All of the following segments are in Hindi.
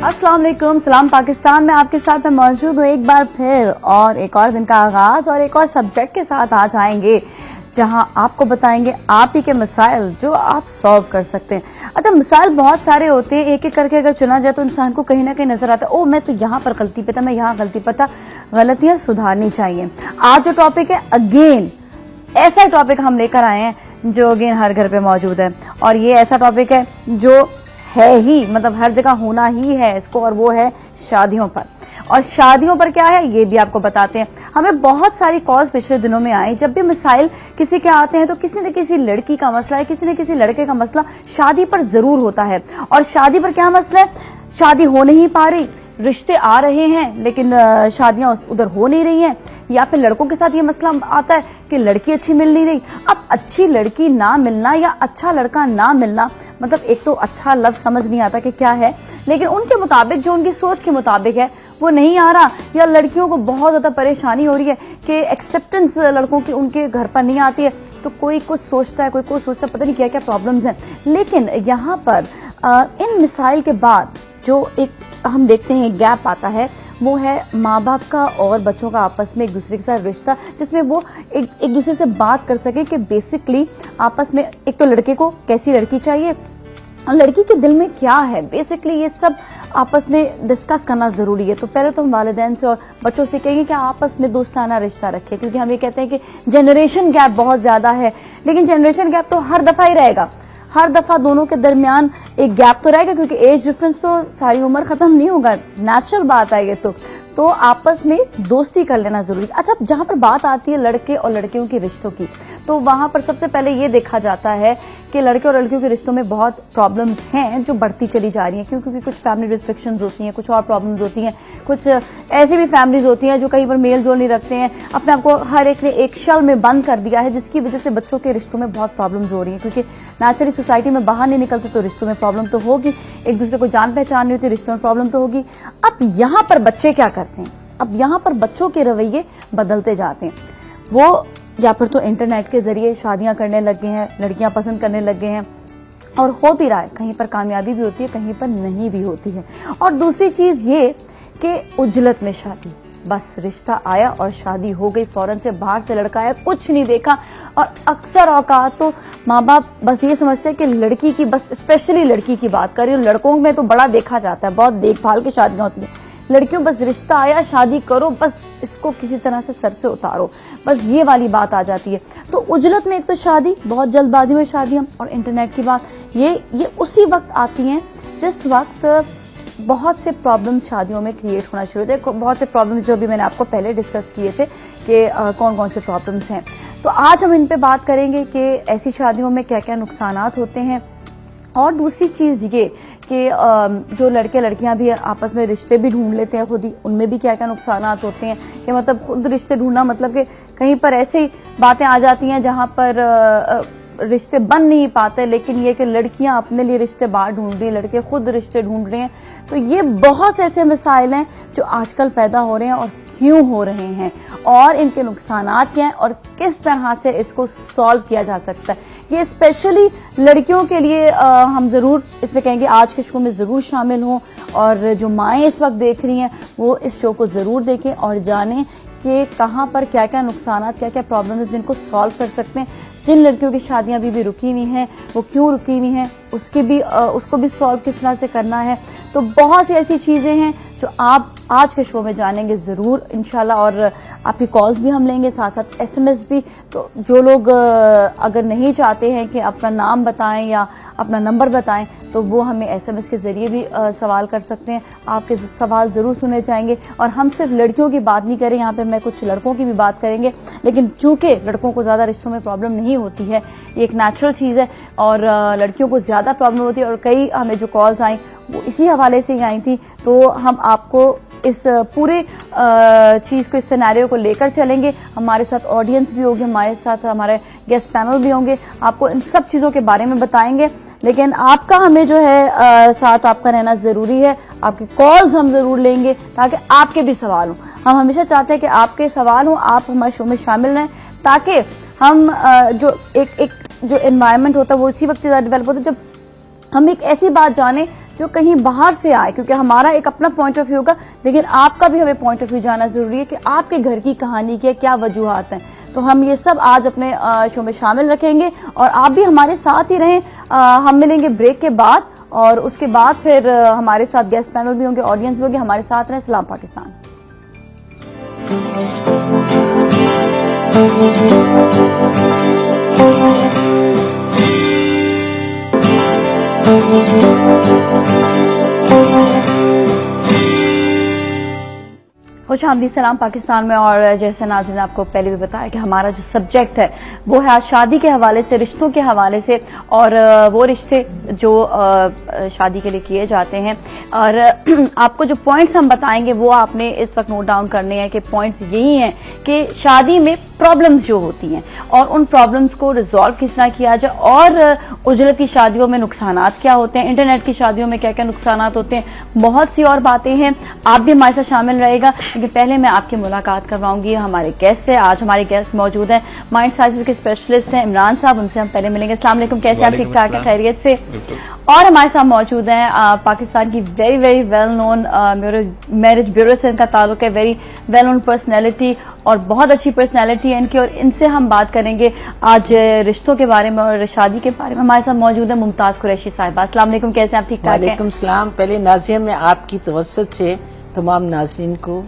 अस्सलाम वालेकुम, सलाम पाकिस्तान में आपके साथ मैं मौजूद हूँ एक बार फिर और एक और दिन का आगाज और एक और सब्जेक्ट के साथ आ जाएंगे जहां आपको बताएंगे आप ही के मसाइल जो आप सॉल्व कर सकते हैं। अच्छा, मसाइल बहुत सारे होते हैं, एक एक करके अगर चुना जाए तो इंसान को कहीं ना कहीं नजर आता है ओ मैं तो यहाँ पर गलती पे था, मैं यहाँ गलती पे था। गलतियां सुधारनी चाहिए। आज जो टॉपिक है अगेन ऐसा टॉपिक हम लेकर आए हैं जो अगेन हर घर पे मौजूद है और ये ऐसा टॉपिक है जो है ही मतलब हर जगह होना ही है इसको, और वो है शादियों पर। और शादियों पर क्या है ये भी आपको बताते हैं। हमें बहुत सारी कॉल्स पिछले दिनों में आई, जब भी मिसाइल किसी के आते हैं तो किसी न किसी लड़की का मसला है, किसी न किसी लड़के का मसला शादी पर जरूर होता है। और शादी पर क्या मसला है, शादी हो नहीं पा रही, रिश्ते आ रहे हैं लेकिन शादियां उधर हो नहीं रही हैं, या फिर लड़कों के साथ ये मसला आता है कि लड़की अच्छी मिल नहीं रही। अब अच्छी लड़की ना मिलना या अच्छा लड़का ना मिलना मतलब एक तो अच्छा लफ्ज समझ नहीं आता कि क्या है, लेकिन उनके मुताबिक जो उनकी सोच के मुताबिक है वो नहीं आ रहा, या लड़कियों को बहुत ज्यादा परेशानी हो रही है कि एक्सेप्टेंस लड़कों की उनके घर पर नहीं आती है। तो कोई कुछ सोचता है, कोई कुछ सोचता है, पता नहीं क्या क्या प्रॉब्लम्स हैं। लेकिन यहाँ पर इन मिसाइल के बाद जो एक हम देखते हैं गैप आता है वो है माँ बाप का और बच्चों का आपस में एक दूसरे के साथ रिश्ता, जिसमें वो एक दूसरे से बात कर सके कि बेसिकली आपस में एक तो लड़के को कैसी लड़की चाहिए और लड़की के दिल में क्या है, बेसिकली ये सब आपस में डिस्कस करना जरूरी है। तो पहले तो हम वालिदैन से और बच्चों से कहेंगे कि आपस में दोस्ताना रिश्ता रखें, क्योंकि हम ये कहते हैं कि जनरेशन गैप बहुत ज्यादा है, लेकिन जनरेशन गैप तो हर दफा ही रहेगा, हर दफा दोनों के दरमियान एक गैप तो रहेगा, क्योंकि एज डिफरेंस तो सारी उम्र खत्म नहीं होगा, नेचुरल बात है ये तो आपस में दोस्ती कर लेना जरूरी है। अच्छा, जहां पर बात आती है लड़के और लड़कियों के रिश्तों की, तो वहां पर सबसे पहले ये देखा जाता है कि लड़के और लड़कियों के रिश्तों में बहुत प्रॉब्लम्स हैं जो बढ़ती चली जा रही हैं, क्योंकि कुछ फैमिली रिस्ट्रिक्शंस होती हैं, कुछ और प्रॉब्लम्स होती हैं, कुछ ऐसी भी फैमिलीज होती हैं जो कहीं पर मेल जोल नहीं रखते हैं, अपने आप को हर एक ने एक शल में बंद कर दिया है, जिसकी वजह से बच्चों के रिश्तों में बहुत प्रॉब्लम्स हो रही हैं। क्योंकि नेचुरली सोसाइटी में बाहर नहीं निकलते तो रिश्तों में प्रॉब्लम तो होगी, एक दूसरे को जान पहचान नहीं होती, रिश्तों में प्रॉब्लम तो होगी। अब यहाँ पर बच्चे क्या करते हैं, अब यहाँ पर बच्चों के रवैये बदलते जाते हैं। वो या फिर तो इंटरनेट के जरिए शादियां करने लगे हैं, लड़कियां पसंद करने लगे हैं, और हो भी रहा है, कहीं पर कामयाबी भी होती है, कहीं पर नहीं भी होती है। और दूसरी चीज ये कि उजलत में शादी, बस रिश्ता आया और शादी हो गई, फौरन से बाहर से लड़का आया, कुछ नहीं देखा। और अक्सर औकात तो माँ बाप बस ये समझते हैं कि लड़की की, बस स्पेशली लड़की की बात कर रही हूँ, लड़कों में तो बड़ा देखा जाता है, बहुत देखभाल की शादियां होती हैं, लड़कियों बस रिश्ता आया शादी करो, बस इसको किसी तरह से सर से उतारो, बस ये वाली बात आ जाती है। तो उजलत में एक तो शादी, बहुत जल्दबाजी में शादियां, और इंटरनेट की बात ये उसी वक्त आती हैं जिस वक्त बहुत से प्रॉब्लम्स शादियों में क्रिएट होना शुरू होते हैं। बहुत से प्रॉब्लम्स जो भी मैंने आपको पहले डिस्कस किए थे कि कौन कौन से प्रॉब्लम्स हैं, तो आज हम इन पे बात करेंगे कि ऐसी शादियों में क्या क्या नुकसानात होते हैं। और दूसरी चीज ये कि जो लड़के लड़कियां भी आपस में रिश्ते भी ढूंढ लेते हैं खुद ही, उनमें भी क्या क्या नुकसानात होते हैं, कि मतलब खुद रिश्ते ढूंढना मतलब कि कहीं पर ऐसी बातें आ जाती हैं जहां पर रिश्ते बन नहीं पाते, लेकिन ये कि लड़कियां अपने लिए रिश्ते बाहर ढूंढ रही हैं, लड़के खुद रिश्ते ढूंढ रहे हैं। तो ये बहुत से ऐसे मसाइल हैं जो आजकल पैदा हो रहे हैं और क्यों हो रहे हैं, और इनके नुकसानात क्या हैं, और किस तरह से इसको सॉल्व किया जा सकता है। ये स्पेशली लड़कियों के लिए हम जरूर इसमें कहेंगे आज के शो में जरूर शामिल हों, और जो माएँ इस वक्त देख रही हैं वो इस शो को जरूर देखें और जानें कि कहाँ पर क्या क्या नुकसानात, क्या क्या प्रॉब्लम है जिनको सॉल्व कर सकते हैं। जिन लड़कियों की शादियां अभी भी रुकी हुई हैं वो क्यों रुकी हुई हैं, उसको भी सॉल्व किस तरह से करना है। तो बहुत सी ऐसी चीजें हैं जो आप आज के शो में जानेंगे जरूर इंशाल्लाह, और आपकी कॉल्स भी हम लेंगे, साथ साथ एसएमएस भी। तो जो लोग अगर नहीं चाहते हैं कि अपना नाम बताएं या अपना नंबर बताएं, तो वो हमें एसएमएस के जरिए भी सवाल कर सकते हैं। आपके सवाल जरूर सुने जाएंगे, और हम सिर्फ लड़कियों की बात नहीं करें, यहाँ पे मैं कुछ लड़कों की भी बात करेंगे, लेकिन चूंकि लड़कों को ज्यादा रिश्तों में प्रॉब्लम नहीं होती है, ये एक नेचुरल चीज है, और लड़कियों को ज्यादा प्रॉब्लम होती है। और कई हमें जो कॉल्स आई वो इसी हवाले से ही आई थी, तो हम आपको इस पूरे चीज को, इस सिनेरियो को लेकर चलेंगे। हमारे साथ ऑडियंस भी होगी, हमारे साथ हमारे गेस्ट पैनल भी होंगे, आपको इन सब चीजों के बारे में बताएंगे। लेकिन आपका हमें जो है साथ आपका रहना जरूरी है, आपकी कॉल्स हम जरूर लेंगे ताकि आपके भी सवाल हों। हम हमेशा चाहते हैं कि आपके सवाल हों, आप हमारे शो में शामिल रहें, ताकि हम जो एक जो एनवायरनमेंट होता है वो इसी वक्त डेवलप होता है जब हम एक ऐसी बात जाने जो कहीं बाहर से आए, क्योंकि हमारा एक अपना पॉइंट ऑफ व्यू होगा, लेकिन आपका भी हमें पॉइंट ऑफ व्यू जानना जरूरी है कि आपके घर की कहानी के क्या वजूहात हैं। तो हम ये सब आज अपने शो में शामिल रखेंगे और आप भी हमारे साथ ही रहें। हम मिलेंगे ब्रेक के बाद और उसके बाद फिर हमारे साथ गेस्ट पैनल भी होंगे, ऑडियंस भी होगी। हमारे साथ रहें। सलाम पाकिस्तान। खुश आमदीद सलाम पाकिस्तान में। और जैसे नाज़रीन ने आपको पहले भी बताया कि हमारा जो सब्जेक्ट है वो है आज शादी के हवाले से, रिश्तों के हवाले से, और वो रिश्ते जो शादी के लिए किए जाते हैं। और आपको जो पॉइंट्स हम बताएंगे वो आपने इस वक्त नोट डाउन करने हैं कि पॉइंट्स यही हैं कि शादी में प्रॉब्लम्स जो होती हैं और उन प्रॉब्लम्स को रिजॉल्व किस तरह किया जाए, और उजरत की शादियों में नुकसानात क्या होते हैं, इंटरनेट की शादियों में क्या क्या नुकसानात होते हैं, बहुत सी और बातें हैं। आप भी हमारे साथ शामिल रहेगा। लेकिन पहले मैं आपकी मुलाकात करवाऊंगी हमारे गेस्ट से। आज हमारे गेस्ट मौजूद हैं, माइंड साइंसेस के स्पेशलिस्ट हैं इमरान साहब, उनसे हम पहले मिलेंगे। अस्सलाम वालेकुम, कैसे आप? ठीक ठाक है, खैरियत से? और हमारे साथ मौजूद हैं पाकिस्तान की very very well known marriage bureau से इनका ताल्लुक है, वेरी वेल नोन पर्सनैलिटी और बहुत अच्छी पर्सनैलिटी है इनकी, और इनसे हम बात करेंगे आज रिश्तों के बारे में और शादी के बारे में। हमारे साथ मौजूद है मुमताज कुरैशी साहिबा। अस्सलाम वालेकुम, कैसे आप? ठीक ठाक है? वालेकुम सलाम। पहले नाज़िया में आपकी तवस्सुत से तमाम नाज़रीन को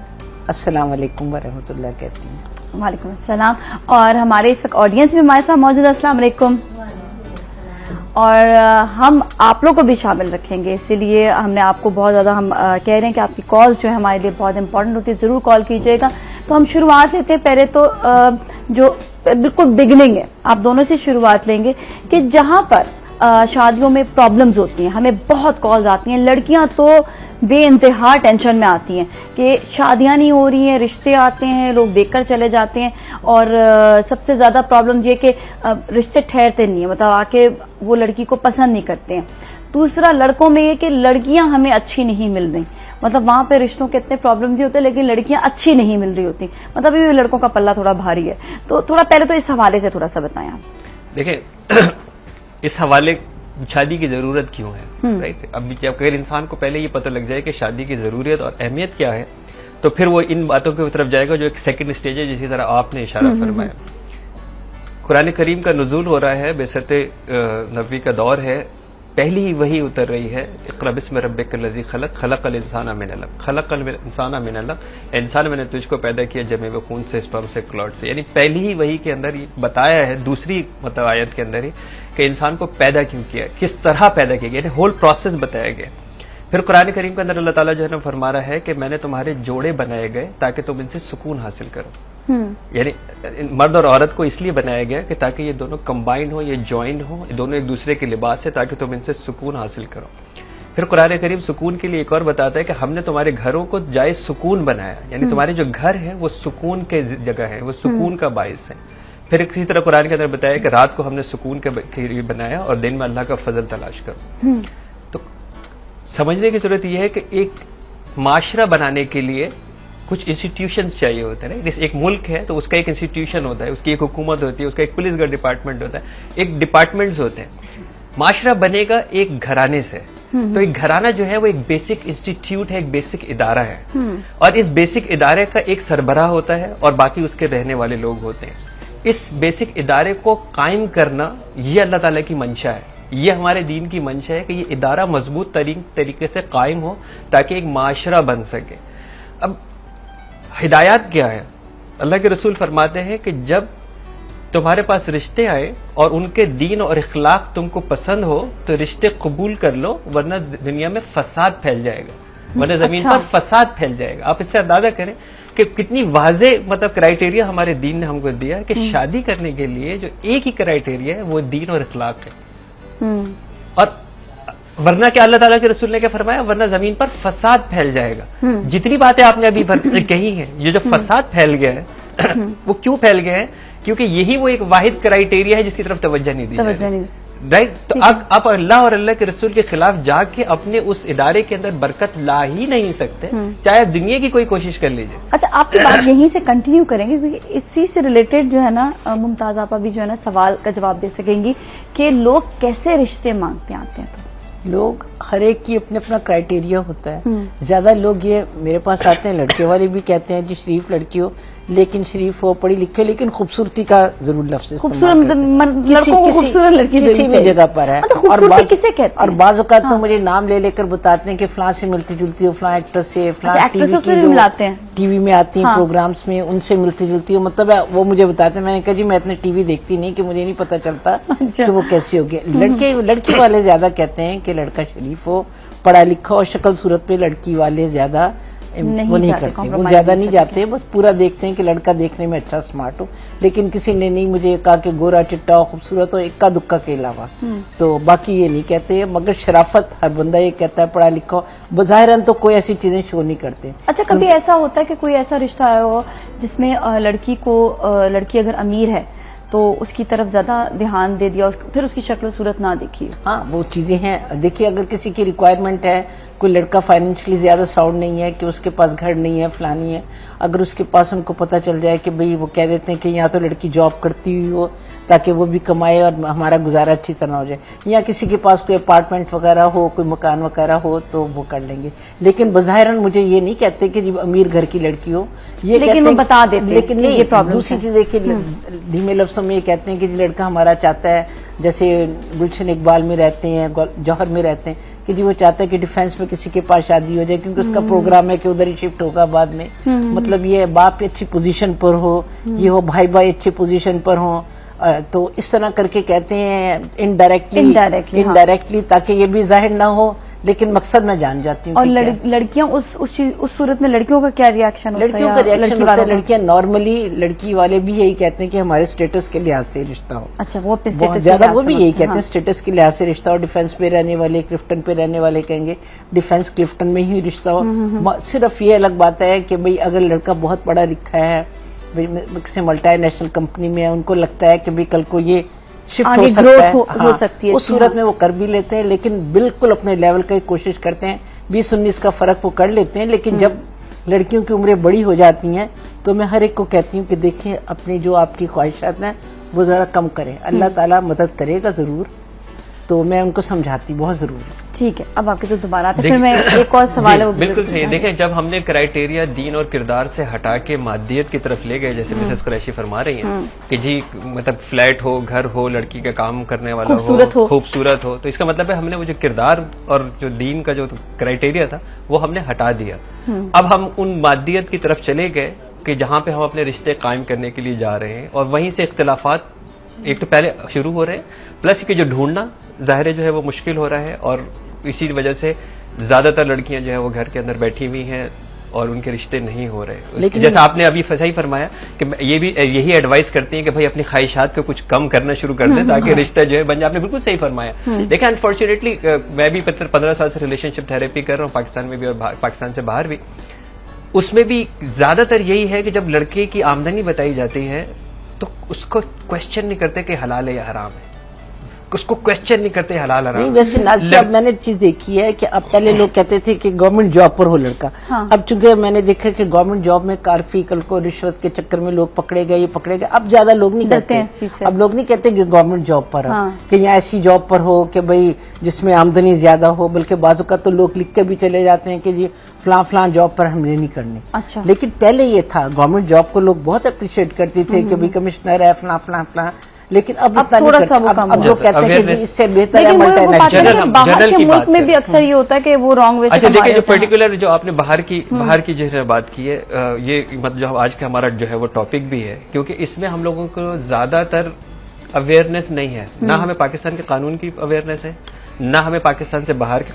अस्सलाम वालेकुम वरहमतुल्लाह कहती हूँ। वालेकुम अस्सलाम। और हमारे इस वक्त ऑडियंस भी हमारे साथ मौजूद है। अस्सलाम वालेकुम। और हम आप लोग को भी शामिल रखेंगे, इसीलिए हमने आपको बहुत ज्यादा हम कह रहे हैं कि आपकी कॉल जो है हमारे लिए बहुत इंपॉर्टेंट होती है, जरूर कॉल कीजिएगा। तो हम शुरुआत लेते हैं पहले तो जो बिल्कुल बिगिनिंग है, आप दोनों से शुरुआत लेंगे कि जहां पर शादियों में प्रॉब्लम्स होती हैं, हमें बहुत कॉल्स आती हैं, लड़कियां तो बेइंतहा टेंशन में आती हैं कि शादियां नहीं हो रही हैं, रिश्ते आते हैं, लोग देखकर चले जाते हैं, और सबसे ज्यादा प्रॉब्लम ये कि रिश्ते ठहरते नहीं है, मतलब आके वो लड़की को पसंद नहीं करते हैं। दूसरा लड़कों में ये कि लड़कियां हमें अच्छी नहीं मिल रही, मतलब वहां पे रिश्तों के इतने प्रॉब्लम भी होते हैं लेकिन लड़कियां अच्छी नहीं मिल रही होती, मतलब ये लड़कों का पल्ला थोड़ा भारी है। तो थोड़ा पहले तो इस हवाले से थोड़ा सा बताएं आप। देखिए इस हवाले शादी की जरूरत क्यों है, राइट? अब अगर इंसान को पहले ये पता लग जाए कि शादी की जरूरत और अहमियत क्या है, तो फिर वो इन बातों की तरफ जाएगा जो एक सेकंड स्टेज है, जिसी तरह आपने इशारा फरमाया। कुरान करीम का नुज़ूल हो रहा है, बेसते नबी का दौर है, पहली ही वही उतर रही है, इक़रा बिस्मि रब्बिकल्लज़ी खलक़ खलक़ल इंसाना मिन अलक़ खलक़ल इंसाना मिन अलक़, इंसान मैंने तुझको पैदा किया जमे हुए खून से, स्पर्म से, क्लॉट से। यानी पहली ही वही के अंदर ये बताया है, दूसरी मतलब आयत के अंदर ही, कि इंसान को पैदा क्यों किया, किस तरह पैदा किया गया, होल प्रोसेस बताया गया। फिर कुरान करीम के अंदर अल्लाह ताला जो है ना फरमा रहा है कि मैंने तुम्हारे जोड़े बनाए गए ताकि तुम इनसे सुकून हासिल करो। यानी मर्द और औरत को इसलिए बनाया गया कि ताकि ये दोनों कंबाइंड हो, ये ज्वाइंट हो, ये दोनों एक दूसरे के लिबास है, ताकि तुम इनसे सुकून हासिल करो। फिर कुरान करीम सुकून के लिए एक और बताता है कि हमने तुम्हारे घरों को जाए सुकून बनाया, यानी तुम्हारे जो घर है वो सुकून के जगह है, वो सुकून का बाइस है। फिर इसी तरह कुरान के अंदर बताया कि रात को हमने सुकून के लिए बनाया और दिन में अल्लाह का फजल तलाश करो। तो समझने की जरूरत यह है कि एक माशरा बनाने के लिए कुछ इंस्टीट्यूशंस चाहिए होते हैं। जैसे एक मुल्क है तो उसका एक इंस्टीट्यूशन होता है, उसकी एक हुकूमत होती है, उसका एक पुलिस का डिपार्टमेंट होता है, एक डिपार्टमेंट्स होते हैं। माशरा बनेगा एक घराने से, तो एक घराना जो है वो एक बेसिक इंस्टीट्यूट है, एक बेसिक इदारा है, और इस बेसिक इदारे का एक सरबराह होता है और बाकी उसके रहने वाले लोग होते हैं। इस बेसिक इदारे को कायम करना ये अल्लाह ताला की मंशा है, ये हमारे दीन की मंशा है कि ये इदारा मजबूत तरीके से कायम हो ताकि एक माशरा बन सके। अब हिदायत क्या है? अल्लाह के रसूल फरमाते हैं कि जब तुम्हारे पास रिश्ते आए और उनके दीन और इखलाक तुमको पसंद हो तो रिश्ते कबूल कर लो, वरना दुनिया में फसाद फैल जाएगा, वरना जमीन पर फसाद फैल जाएगा। आप इससे अंदाजा करें कि कितनी वाजे मतलब क्राइटेरिया हमारे दीन ने हमको दिया है कि शादी करने के लिए जो एक ही क्राइटेरिया है वो दीन और इखलाक है। और वरना क्या अल्लाह ताला के रसूल ने क्या फरमाया, वरना जमीन पर फसाद फैल जाएगा। जितनी बातें आपने अभी कही हैं, ये जो फसाद फैल गया है वो क्यों फैल गया है? क्योंकि यही वो एक वाहिद क्राइटेरिया है जिसकी तरफ तवज्जो नहीं दी जाती, राइट? तो आप अल्लाह और अल्लाह के रसूल के खिलाफ जाके अपने उस इदारे के अंदर बरकत ला ही नहीं सकते, चाहे आप दुनिया की कोई कोशिश कर लीजिए। अच्छा, आपकी बात यहीं से कंटिन्यू करेंगे क्योंकि इसी से रिलेटेड जो है ना मुमताज आपा भी जो है ना सवाल का जवाब दे सकेंगी कि लोग कैसे रिश्ते मांगते आते हैं। लोग हर एक की अपने अपना क्राइटेरिया होता है। ज्यादा लोग ये मेरे पास आते हैं, लड़के वाले भी कहते हैं जी शरीफ लड़की हो, लेकिन शरीफ हो, पढ़ी लिखी हो, लेकिन खूबसूरती का जरूर लफ्ज खूबसूरत लड़कों को खूबसूरत लड़की किसी भी जगह पर है। और किसे कहते हैं? और बाज़ औक़ात तो मुझे नाम ले लेकर बताते हैं कि फलां से मिलती जुलती हो, फलां एक्ट्रेस से, फलां टीवी में आती हैं प्रोग्राम्स में, उनसे मिलती जुलती हो। मतलब वो मुझे बताते हैं। मैंने कहा जी मैं इतने टीवी देखती नहीं कि मुझे नहीं पता चलता कि वो कैसी होगी। लड़की वाले ज्यादा कहते हैं कि लड़का शरीफ हो, पढ़ा लिखा हो, शक्ल सूरत पे लड़की वाले ज्यादा वो नहीं करते, वो ज्यादा नहीं जाते, बस पूरा देखते हैं कि लड़का देखने में अच्छा स्मार्ट हो। लेकिन किसी ने नहीं मुझे कहा कि गोरा चिट्टा हो, खूबसूरत हो, इक्का दुक्का के अलावा। तो बाकी ये नहीं कहते, मगर शराफत हर बंदा ये कहता है, पढ़ा लिखा हो। बज़ाहिरन तो कोई ऐसी चीजें शो नहीं करते। अच्छा, कभी ऐसा होता है कि कोई ऐसा रिश्ता आया हो जिसमें लड़की अगर अमीर है तो उसकी तरफ ज्यादा ध्यान दे दिया, फिर उसकी शक्ल सूरत ना देखी? हाँ, वो चीजें हैं। देखिए, अगर किसी की रिक्वायरमेंट है, कोई लड़का फाइनेंशियली ज्यादा साउंड नहीं है, कि उसके पास घर नहीं है, फलानी है, अगर उसके पास उनको पता चल जाए कि भाई वो कह देते हैं कि यहाँ तो लड़की जॉब करती हुई हो ताकि वो भी कमाए और हमारा गुजारा अच्छी तरह हो जाए, या किसी के पास कोई अपार्टमेंट वगैरह हो, कोई मकान वगैरह हो, तो वो कर लेंगे। लेकिन बज़ाहिरन मुझे ये नहीं कहते कि जी अमीर घर की लड़की हो, ये लेकिन वो बता देते हैं। लेकिन नहीं, दूसरी चीज है कि धीमे लफ्जों में ये कहते हैं कि जी लड़का हमारा चाहता है, जैसे गुलशन इकबाल में रहते हैं, जौहर में रहते हैं, कि जी वो चाहता है कि डिफेंस में किसी के पास शादी हो जाए, क्योंकि उसका प्रोग्राम है कि उधर ही शिफ्ट होगा बाद में। मतलब ये बाप अच्छी पोजीशन पर हो, ये हो भाई अच्छी पोजीशन पर हो, तो इस तरह करके कहते हैं इनडायरेक्टली, ताकि ये भी जाहिर ना हो, लेकिन मकसद मैं जान जाती हूँ। और लड़कियां उस सूरत में लड़कियों का क्या रिएक्शन होता है? लड़कियों का रिएक्शन होता है, लड़कियां नॉर्मली, लड़की वाले भी यही कहते हैं कि हमारे स्टेटस के लिहाज से रिश्ता हो। अच्छा, वो बहुत ज्यादा वो भी यही कहते हैं स्टेटस के लिहाज से रिश्ता हो। डिफेंस पे रहने वाले, क्लिफ्टन पे रहने वाले कहेंगे डिफेंस क्लिफ्टन में ही रिश्ता हो। सिर्फ ये अलग बात है कि भाई अगर लड़का बहुत पढ़ा लिखा है, किसी मल्टीनेशनल कंपनी में है, उनको लगता है कि भाई कल को ये शिफ्ट हो सकता है, उस सूरत में वो कर भी लेते हैं, लेकिन बिल्कुल अपने लेवल का कोशिश करते हैं। 20-19 का फर्क वो कर लेते हैं, लेकिन जब लड़कियों की उम्रें बड़ी हो जाती हैं तो मैं हर एक को कहती हूँ कि देखिए अपनी जो आपकी ख्वाहिशात हैं वो जरा कम करें, अल्लाह ताला मदद करेगा जरूर। तो मैं उनको समझाती बहुत जरूर है। ठीक है, अब आपके तो दोबारा आते, फिर मैं एक और सवाल है। बिल्कुल सही है। देखें, जब हमने क्राइटेरिया दीन और किरदार से हटा के मादियत की तरफ ले गए, जैसे मिसेस कुरैशी फरमा रही हैं कि जी मतलब फ्लैट हो, घर हो, लड़की का काम करने वाला हो, खूबसूरत हो, तो इसका मतलब है हमने वो जो किरदार और जो दीन का जो क्राइटेरिया था वो हमने हटा दिया। अब हम उन मादियत की तरफ चले गए कि जहां पे हम अपने रिश्ते कायम करने के लिए जा रहे हैं, और वहीं से इख्तिलाफात एक तो पहले शुरू हो रहे हैं, प्लस कि जो ढूंढना ज़ाहिर जो है वो मुश्किल हो रहा है, और इसी वजह से ज्यादातर लड़कियां जो है वो घर के अंदर बैठी हुई हैं और उनके रिश्ते नहीं हो रहे। लेकिन जैसा आपने अभी सही फरमाया कि ये भी यही एडवाइस करती हैं कि भाई अपनी ख्वाहिशात को कुछ कम करना शुरू कर दें ताकि रिश्ता जो है बन जाए। आपने बिल्कुल सही फरमाया। देखिए, अनफॉर्चुनेटली मैं भी 15 साल से रिलेशनशिप थेरेपी कर रहा हूँ, पाकिस्तान में भी और पाकिस्तान से बाहर भी। उसमें भी ज्यादातर यही है कि जब लड़के की आमदनी बताई जाती है तो उसको क्वेश्चन नहीं करते कि हलाल है या हराम है, उसको क्वेश्चन नहीं करते हलाल हराम। नहीं, वैसे नाज़िया, अब मैंने चीज देखी है कि अब पहले लोग कहते थे कि गवर्नमेंट जॉब पर हो लड़का। हाँ। अब चूंकि मैंने देखा कि गवर्नमेंट जॉब में कारफी कल को रिश्वत के चक्कर में लोग पकड़े गए, ये पकड़े गए, अब ज्यादा लोग नहीं कहते। अब लोग नहीं कहते कि गवर्नमेंट जॉब पर हो, कि यहाँ ऐसी जॉब पर हो कि भाई जिसमें आमदनी ज्यादा हो, बल्कि बाजू का तो लोग लिख के भी चले जाते हैं कि जी फलां जॉब पर हमने नहीं करनी। अच्छा। लेकिन पहले ये था, गवर्नमेंट जॉब को लोग बहुत अप्रिशिएट करते थे कि भाई कमिश्नर है फलां, लेकिन अब थोड़ा सा वो कम। अब लोग कहते हैं कि इससे बेहतर है मल्टीनेशनल। बाहर के मुल्क में भी अक्सर ये होता है कि वो रॉन्ग वे। अच्छा, देखिए, जो पर्टिकुलर जो आपने बाहर की जो है बात की है, ये मतलब जो आज का हमारा जो है वो टॉपिक भी है, क्योंकि इसमें हम लोगों को ज्यादातर अवेयरनेस नहीं है। ना हमें पाकिस्तान के कानून की अवेयरनेस है, ना हमें पाकिस्तान से बाहर के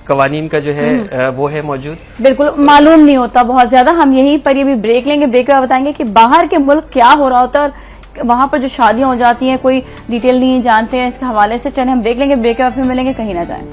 कवानीन का जो है वो है मौजूद, बिल्कुल मालूम नहीं होता बहुत ज्यादा। हम यहीं पर ये भी ब्रेक लेंगे, ब्रेक के बाद बताएंगे कि बाहर के मुल्क क्या हो रहा होता है और वहां पर जो शादियां हो जाती हैं कोई डिटेल नहीं जानते हैं इसके हवाले से। चले हम ब्रेक लेंगे, ब्रेक के बाद फिर मिलेंगे, कहीं ना जाएं।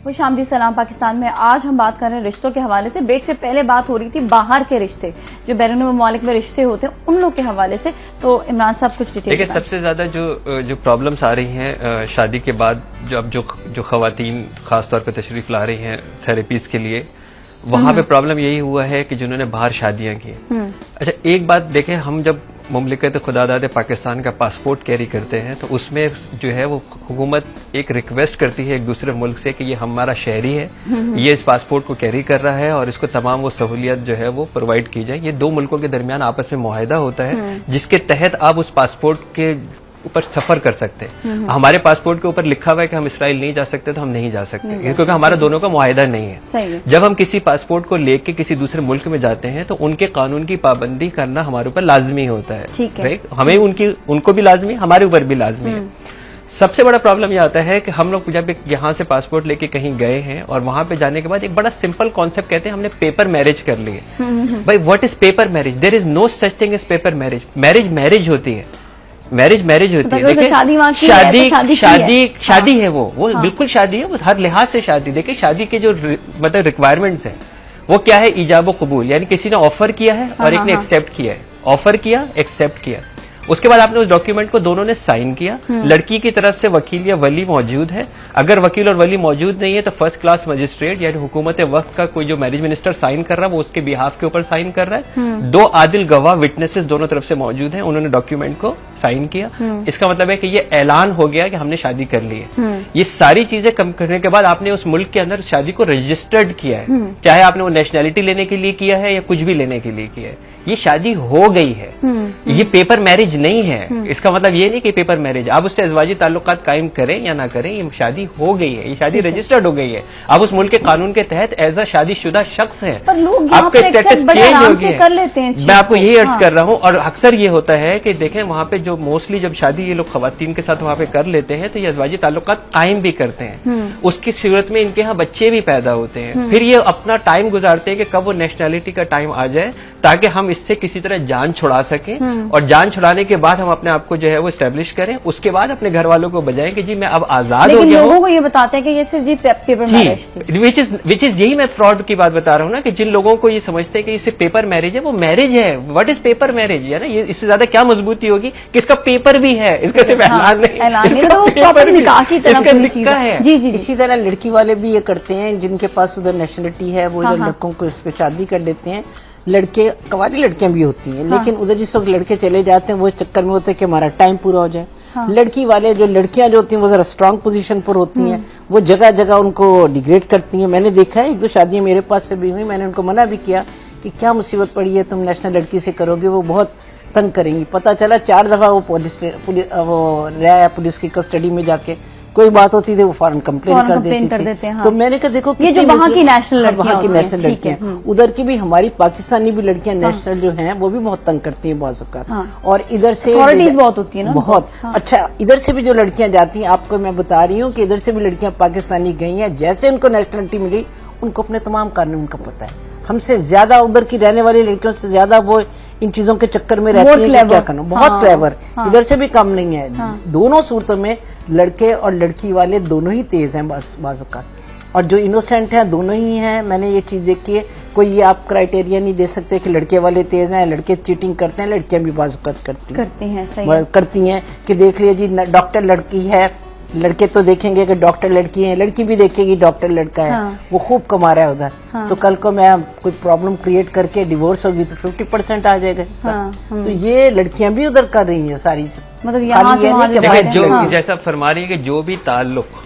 खुशामदीद, सलाम पाकिस्तान में। आज हम बात कर रहे हैं रिश्तों के हवाले से। ब्रेक से पहले बात हो रही थी बाहर के रिश्ते, जो बैरून ममालिक में रिश्ते होते हैं, उन लोग के हवाले से। तो इमरान साहब कुछ डिटेल। देखिए, सबसे ज्यादा जो प्रॉब्लम्स आ रही हैं शादी के बाद जो खवातीन खासतौर पर तशरीफ ला रही हैं थेरेपीज के लिए, वहां पे प्रॉब्लम यही हुआ है कि जिन्होंने बाहर शादियां की। अच्छा, एक बात देखें, हम जब मुमलिकत खुदादाद पाकिस्तान का पासपोर्ट कैरी करते हैं तो उसमें जो है वो हुकूमत एक रिक्वेस्ट करती है एक दूसरे मुल्क से कि ये हमारा शहरी है, ये इस पासपोर्ट को कैरी कर रहा है और इसको तमाम वो सहूलियत जो है वो प्रोवाइड की जाए। ये दो मुल्कों के दरमियान आपस में मुआहिदा होता है जिसके तहत आप उस पासपोर्ट के ऊपर सफर कर सकते हैं। हमारे पासपोर्ट के ऊपर लिखा हुआ है कि हम इसराइल नहीं जा सकते तो हम नहीं जा सकते, क्योंकि हमारा दोनों का मुआहिदा नहीं है। जब हम किसी पासपोर्ट को लेके किसी दूसरे मुल्क में जाते हैं तो उनके कानून की पाबंदी करना हमारे ऊपर लाजमी होता है, राइट? हमें उनको भी लाजमी, हमारे ऊपर भी लाजमी है। सबसे बड़ा प्रॉब्लम यह आता है कि हम लोग जब यहाँ से पासपोर्ट लेके कहीं गए हैं और वहां पे जाने के बाद एक बड़ा सिंपल कॉन्सेप्ट कहते हैं हमने पेपर मैरिज कर ली है। भाई, what is paper marriage? There is no such thing as paper marriage. Marriage होती है, मैरिज होती है। देखिए, शादी है, वो बिल्कुल शादी है, वो हर लिहाज से शादी। देखिए, शादी के जो मतलब रिक्वायरमेंट्स हैं वो क्या है? ईजाब कबूल, यानी किसी ने ऑफर किया है और एक ने एक्सेप्ट किया है। ऑफर किया, एक्सेप्ट किया, उसके बाद आपने उस डॉक्यूमेंट को दोनों ने साइन किया। लड़की की तरफ से वकील या वली मौजूद है। अगर वकील और वली मौजूद नहीं है तो फर्स्ट क्लास मजिस्ट्रेट यानी हुकूमत वक्त का कोई जो मैरिज मिनिस्टर साइन कर रहा है वो उसके बिहाफ के ऊपर साइन कर रहा है। दो आदिल गवाह विटनेसेस दोनों तरफ से मौजूद हैं, उन्होंने डॉक्यूमेंट को साइन किया। इसका मतलब है कि ये ऐलान हो गया कि हमने शादी कर ली है। ये सारी चीजें कम करने के बाद आपने उस मुल्क के अंदर शादी को रजिस्टर्ड किया है, चाहे आपने वो नेशनैलिटी लेने के लिए किया है या कुछ भी लेने के लिए किया है, ये शादी हो गई है। ये पेपर मैरिज नहीं है। इसका मतलब ये नहीं कि पेपर मैरिज, आप उससे अज़वाजी ताल्लुकात कायम करें या ना करें, ये शादी हो गई है, ये शादी रजिस्टर्ड हो गई है। आप उस मुल्क के कानून के तहत एज अ शादीशुदा शख्स है, आपका स्टेटस चेंज हो गया। मैं आपको यही अर्ज कर रहा हूँ। और अक्सर ये होता है कि देखें वहां पे जो मोस्टली जब शादी ये लोग खवातीन के साथ वहां पे कर लेते हैं तो ये अज़वाजी ताल्लुकात कायम भी करते हैं। उसकी सूरत में इनके यहाँ बच्चे भी पैदा होते हैं। फिर ये अपना टाइम गुजारते हैं कि कब वो नेशनैलिटी का टाइम आ जाए ताकि हम इससे किसी तरह जान छुड़ा सकें, और जान छुड़ाने के बाद हम अपने आप को जो है वो एस्टेब्लिश करें। उसके बाद अपने घर वालों को बजाएं कि जी मैं अब आजाद हो गया हूं। लोगों को ये बताते हैं कि ये सिर्फ जी पेपर मैरिज थी, विच इज यही मैं फ्रॉड की बात बता रहा हूं ना, कि जिन लोगों को ये समझते हैं कि ये सिर्फ पेपर मैरिज है, वो मैरिज है। What is paper marriage? है ना, ये इससे ज्यादा क्या मजबूती होगी कि इसका पेपर भी है, इसका सिर्फ ऐलान नहीं, इसका निकाह है। जी जी। इसी तरह लड़की वाले भी ये करते हैं, जिनके पास उधर नेशनलिटी है वो इधर लड़कों को इसको शादी कर देते हैं। लड़के, कवारी लड़कियां भी होती हैं, लेकिन उधर जिस वक्त लड़के चले जाते हैं वो चक्कर में होते हैं कि हमारा टाइम पूरा हो जाए। लड़की वाले जो लड़कियां जो होती हैं वो जरा स्ट्रांग पोजीशन पर होती हैं, वो जगह जगह उनको डिग्रेड करती हैं। मैंने देखा है, एक दो शादियां मेरे पास से भी हुई, मैंने उनको मना भी किया कि क्या मुसीबत पड़ी है, तुम नेशनल लड़की से करोगे, वो बहुत तंग करेंगी। पता चला 4 दफा वो रहा पुलिस की कस्टडी में जाके, कोई बात होती थी वो फौरन कंप्लेन कर देते थे। तो मैंने कहा देखो ये जो वहाँ की नेशनल लड़कियां, उधर की भी हमारी पाकिस्तानी भी लड़कियां नेशनल जो हैं वो भी बहुत तंग करती हैं बहुत औक़ात। और इधर से बहुत होती है ना, बहुत अच्छा। इधर से भी जो लड़कियां जाती हैं, आपको मैं बता रही हूँ कि इधर से भी लड़कियां पाकिस्तानी गई हैं, जैसे उनको नेशनलिटी मिली उनको अपने तमाम कानून का पता है। हमसे ज्यादा उधर की रहने वाली लड़कियों से ज्यादा वो इन चीजों के चक्कर में रहती है कि क्या करना। बहुत क्लेवर, इधर से भी कम नहीं है। दोनों सूरतों में लड़के और लड़की वाले दोनों ही तेज हैं बाज़ औक़ात, और जो इनोसेंट हैं दोनों ही हैं। मैंने ये चीज देखी है, कोई ये आप क्राइटेरिया नहीं दे सकते कि लड़के वाले तेज हैं, लड़के चीटिंग करते हैं, लड़कियां भी बाज़ औक़ात करती हैं कि देख लिया जी डॉक्टर लड़की है, लड़के तो देखेंगे कि डॉक्टर लड़की है, लड़की भी देखेगी डॉक्टर लड़का है। वो खूब कमा रहा है उधर। तो कल को मैं कोई प्रॉब्लम क्रिएट करके डिवोर्स होगी तो 50% आ जाएगा। तो ये लड़कियां भी उधर कर रही हैं सारी से, मतलब यहाँ जैसा फरमा रही है कि जो भी ताल्लुक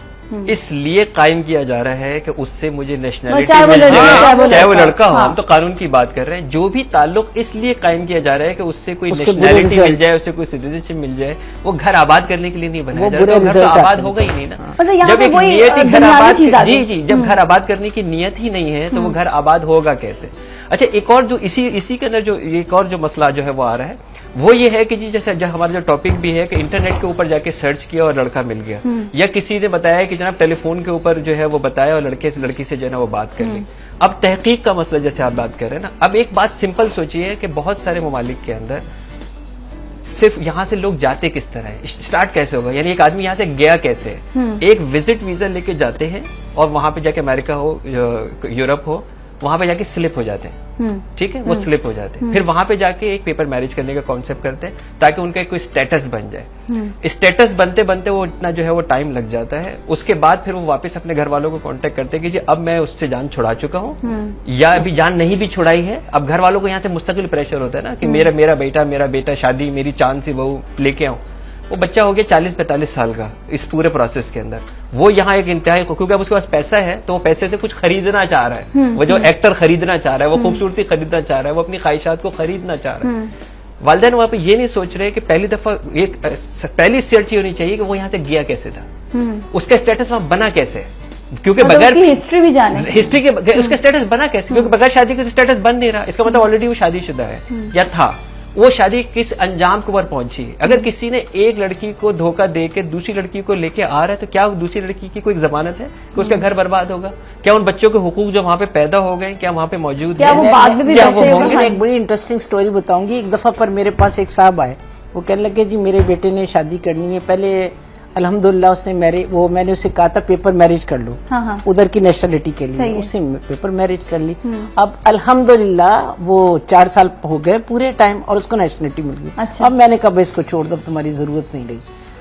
इसलिए कायम किया जा रहा है कि उससे मुझे नेशनलिटी मिल जाए, चाहे वो लड़का हो। हम तो कानून की बात कर रहे हैं। जो भी ताल्लुक इसलिए कायम किया जा रहा है कि उससे कोई नेशनलिटी मिल जाए, उससे कोई सिटीजनशिप मिल जाए, वो घर आबाद करने के लिए नहीं बनाया जा रहा। घर तो आबाद होगा ही नहीं ना। जब एक नियत ही घर आबाद, जी जब घर आबाद करने की नियत ही नहीं है तो वो घर आबाद होगा कैसे? अच्छा, एक और जो इसी के अंदर जो एक और जो मसला जो है वो आ रहा है, वो ये है कि जी जैसे हमारा जो टॉपिक भी है कि इंटरनेट के ऊपर जाके सर्च किया और लड़का मिल गया, या किसी ने बताया कि जनाब टेलीफोन के ऊपर जो है वो बताया और लड़की से जो है ना वो बात कर ली। अब तहकीक का मसला जैसे आप बात कर रहे हैं ना, अब एक बात सिंपल सोचिए कि बहुत सारे ममालिक के अंदर सिर्फ यहाँ से लोग जाते किस तरह है, स्टार्ट कैसे होगा, यानी एक आदमी यहाँ से गया कैसे है। एक विजिट वीजा लेके जाते हैं और वहां पे जाके अमेरिका हो यूरोप हो, वहां पे जाके स्लिप हो जाते हैं। ठीक है, वो स्लिप हो जाते हैं। फिर वहां पे जाके एक पेपर मैरिज करने का कॉन्सेप्ट करते हैं ताकि उनका कोई स्टेटस बन जाए। स्टेटस बनते बनते वो इतना जो है वो टाइम लग जाता है। उसके बाद फिर वो वापस अपने घर वालों को कांटेक्ट करते हैं कि जी अब मैं उससे जान छुड़ा चुका हूँ या अभी जान नहीं भी छुड़ाई है। अब घर वालों को यहाँ से मुस्तकिल प्रेशर होता है ना कि मेरा बेटा शादी, मेरी चांद सी बहू लेके आऊं। वो बच्चा हो गया 40-45 साल का इस पूरे प्रोसेस के अंदर, वो यहाँ एक इंतहाई, क्योंकि अब उसके पास पैसा है तो वो पैसे से कुछ खरीदना चाह रहा है। वो जो एक्टर खरीदना चाह रहा है, वो खूबसूरती खरीदना चाह रहा है, वो अपनी ख्वाहिशात को खरीदना चाह रहा है। वालिदैन वहां पे ये नहीं सोच रहे कि पहली दफा पहली सर्च ये होनी चाहिए कि वो यहाँ से गया कैसे था, उसका स्टेटस वहां बना कैसे, क्योंकि बगैर हिस्ट्री भी जाने, हिस्ट्री के उसका स्टेटस बना कैसे, क्योंकि बगैर शादी के स्टेटस बन नहीं रहा। इसका मतलब ऑलरेडी वो शादीशुदा है या था। वो शादी किस अंजाम के ऊपर पहुंची। अगर किसी ने एक लड़की को धोखा दे के दूसरी लड़की को लेके आ रहा है तो क्या दूसरी लड़की की कोई जमानत है कि उसका घर बर्बाद होगा? क्या उन बच्चों के हुकूक जो वहां पे पैदा हो गए क्या वहां पे मौजूद है? वो बाद में भी एक बड़ी इंटरेस्टिंग स्टोरी बताऊंगी। एक दफा पर मेरे पास एक साहब आए, वो कहने लगे जी मेरे बेटे ने शादी करनी है। पहले अल्हम्दुलिल्लाह उसने मैंने उसे कहा था पेपर मैरिज कर लो, उधर की नेशनलिटी के लिए, उसने पेपर मैरिज कर ली। अब अल्हम्दुलिल्लाह वो 4 साल हो गए पूरे टाइम और उसको नेशनलिटी मिल गई। अच्छा। अब मैंने कहा इसको छोड़ दो, तुम्हारी जरूरत नहीं रही।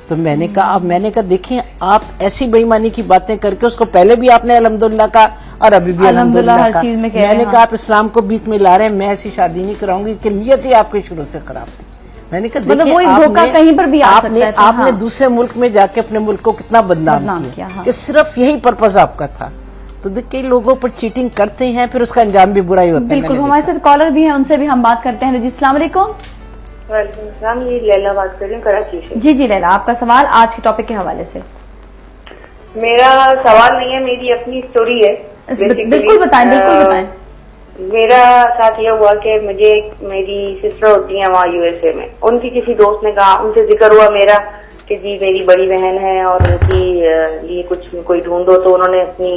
तो मैंने कहा देखिए आप ऐसी बेईमानी की बातें करके उसको पहले भी आपने अल्हम्दुलिल्लाह कहा और अभी भी अल्हम्दुलिल्लाह कहा। मैंने कहा आप इस्लाम को बीच में ला रहे हैं, मैं ऐसी शादी नहीं कराऊंगी कि नियत ही आपकी शुरू से खराब थी। मैंने कहा मतलब वो एक धोखा कहीं पर भी आ सकता है। आपने दूसरे मुल्क में जाके अपने मुल्क को कितना बदनाम किया कि सिर्फ यही पर्पज आपका था। तो कई लोगों पर चीटिंग करते हैं, फिर उसका अंजाम भी बुरा ही होता है। बिल्कुल, हमारे साथ कॉलर भी है, उनसे भी हम बात करते हैं। जी अस्सलाम वालेकुम। वालेकुम सलाम, ये लैला बात कर रही हूँ कराची से। जी लैला, आपका सवाल आज के टॉपिक के हवाले से। मेरा सवाल नहीं है, मेरी अपनी स्टोरी है। बिल्कुल बताएं। मेरा साथ ये हुआ कि मेरी सिस्टर होती है वहाँ यूएसए में, उनकी किसी दोस्त ने कहा, उनसे जिक्र हुआ मेरा कि जी मेरी बड़ी बहन है और उनकी लिए कुछ कोई ढूंढो। तो उन्होंने अपनी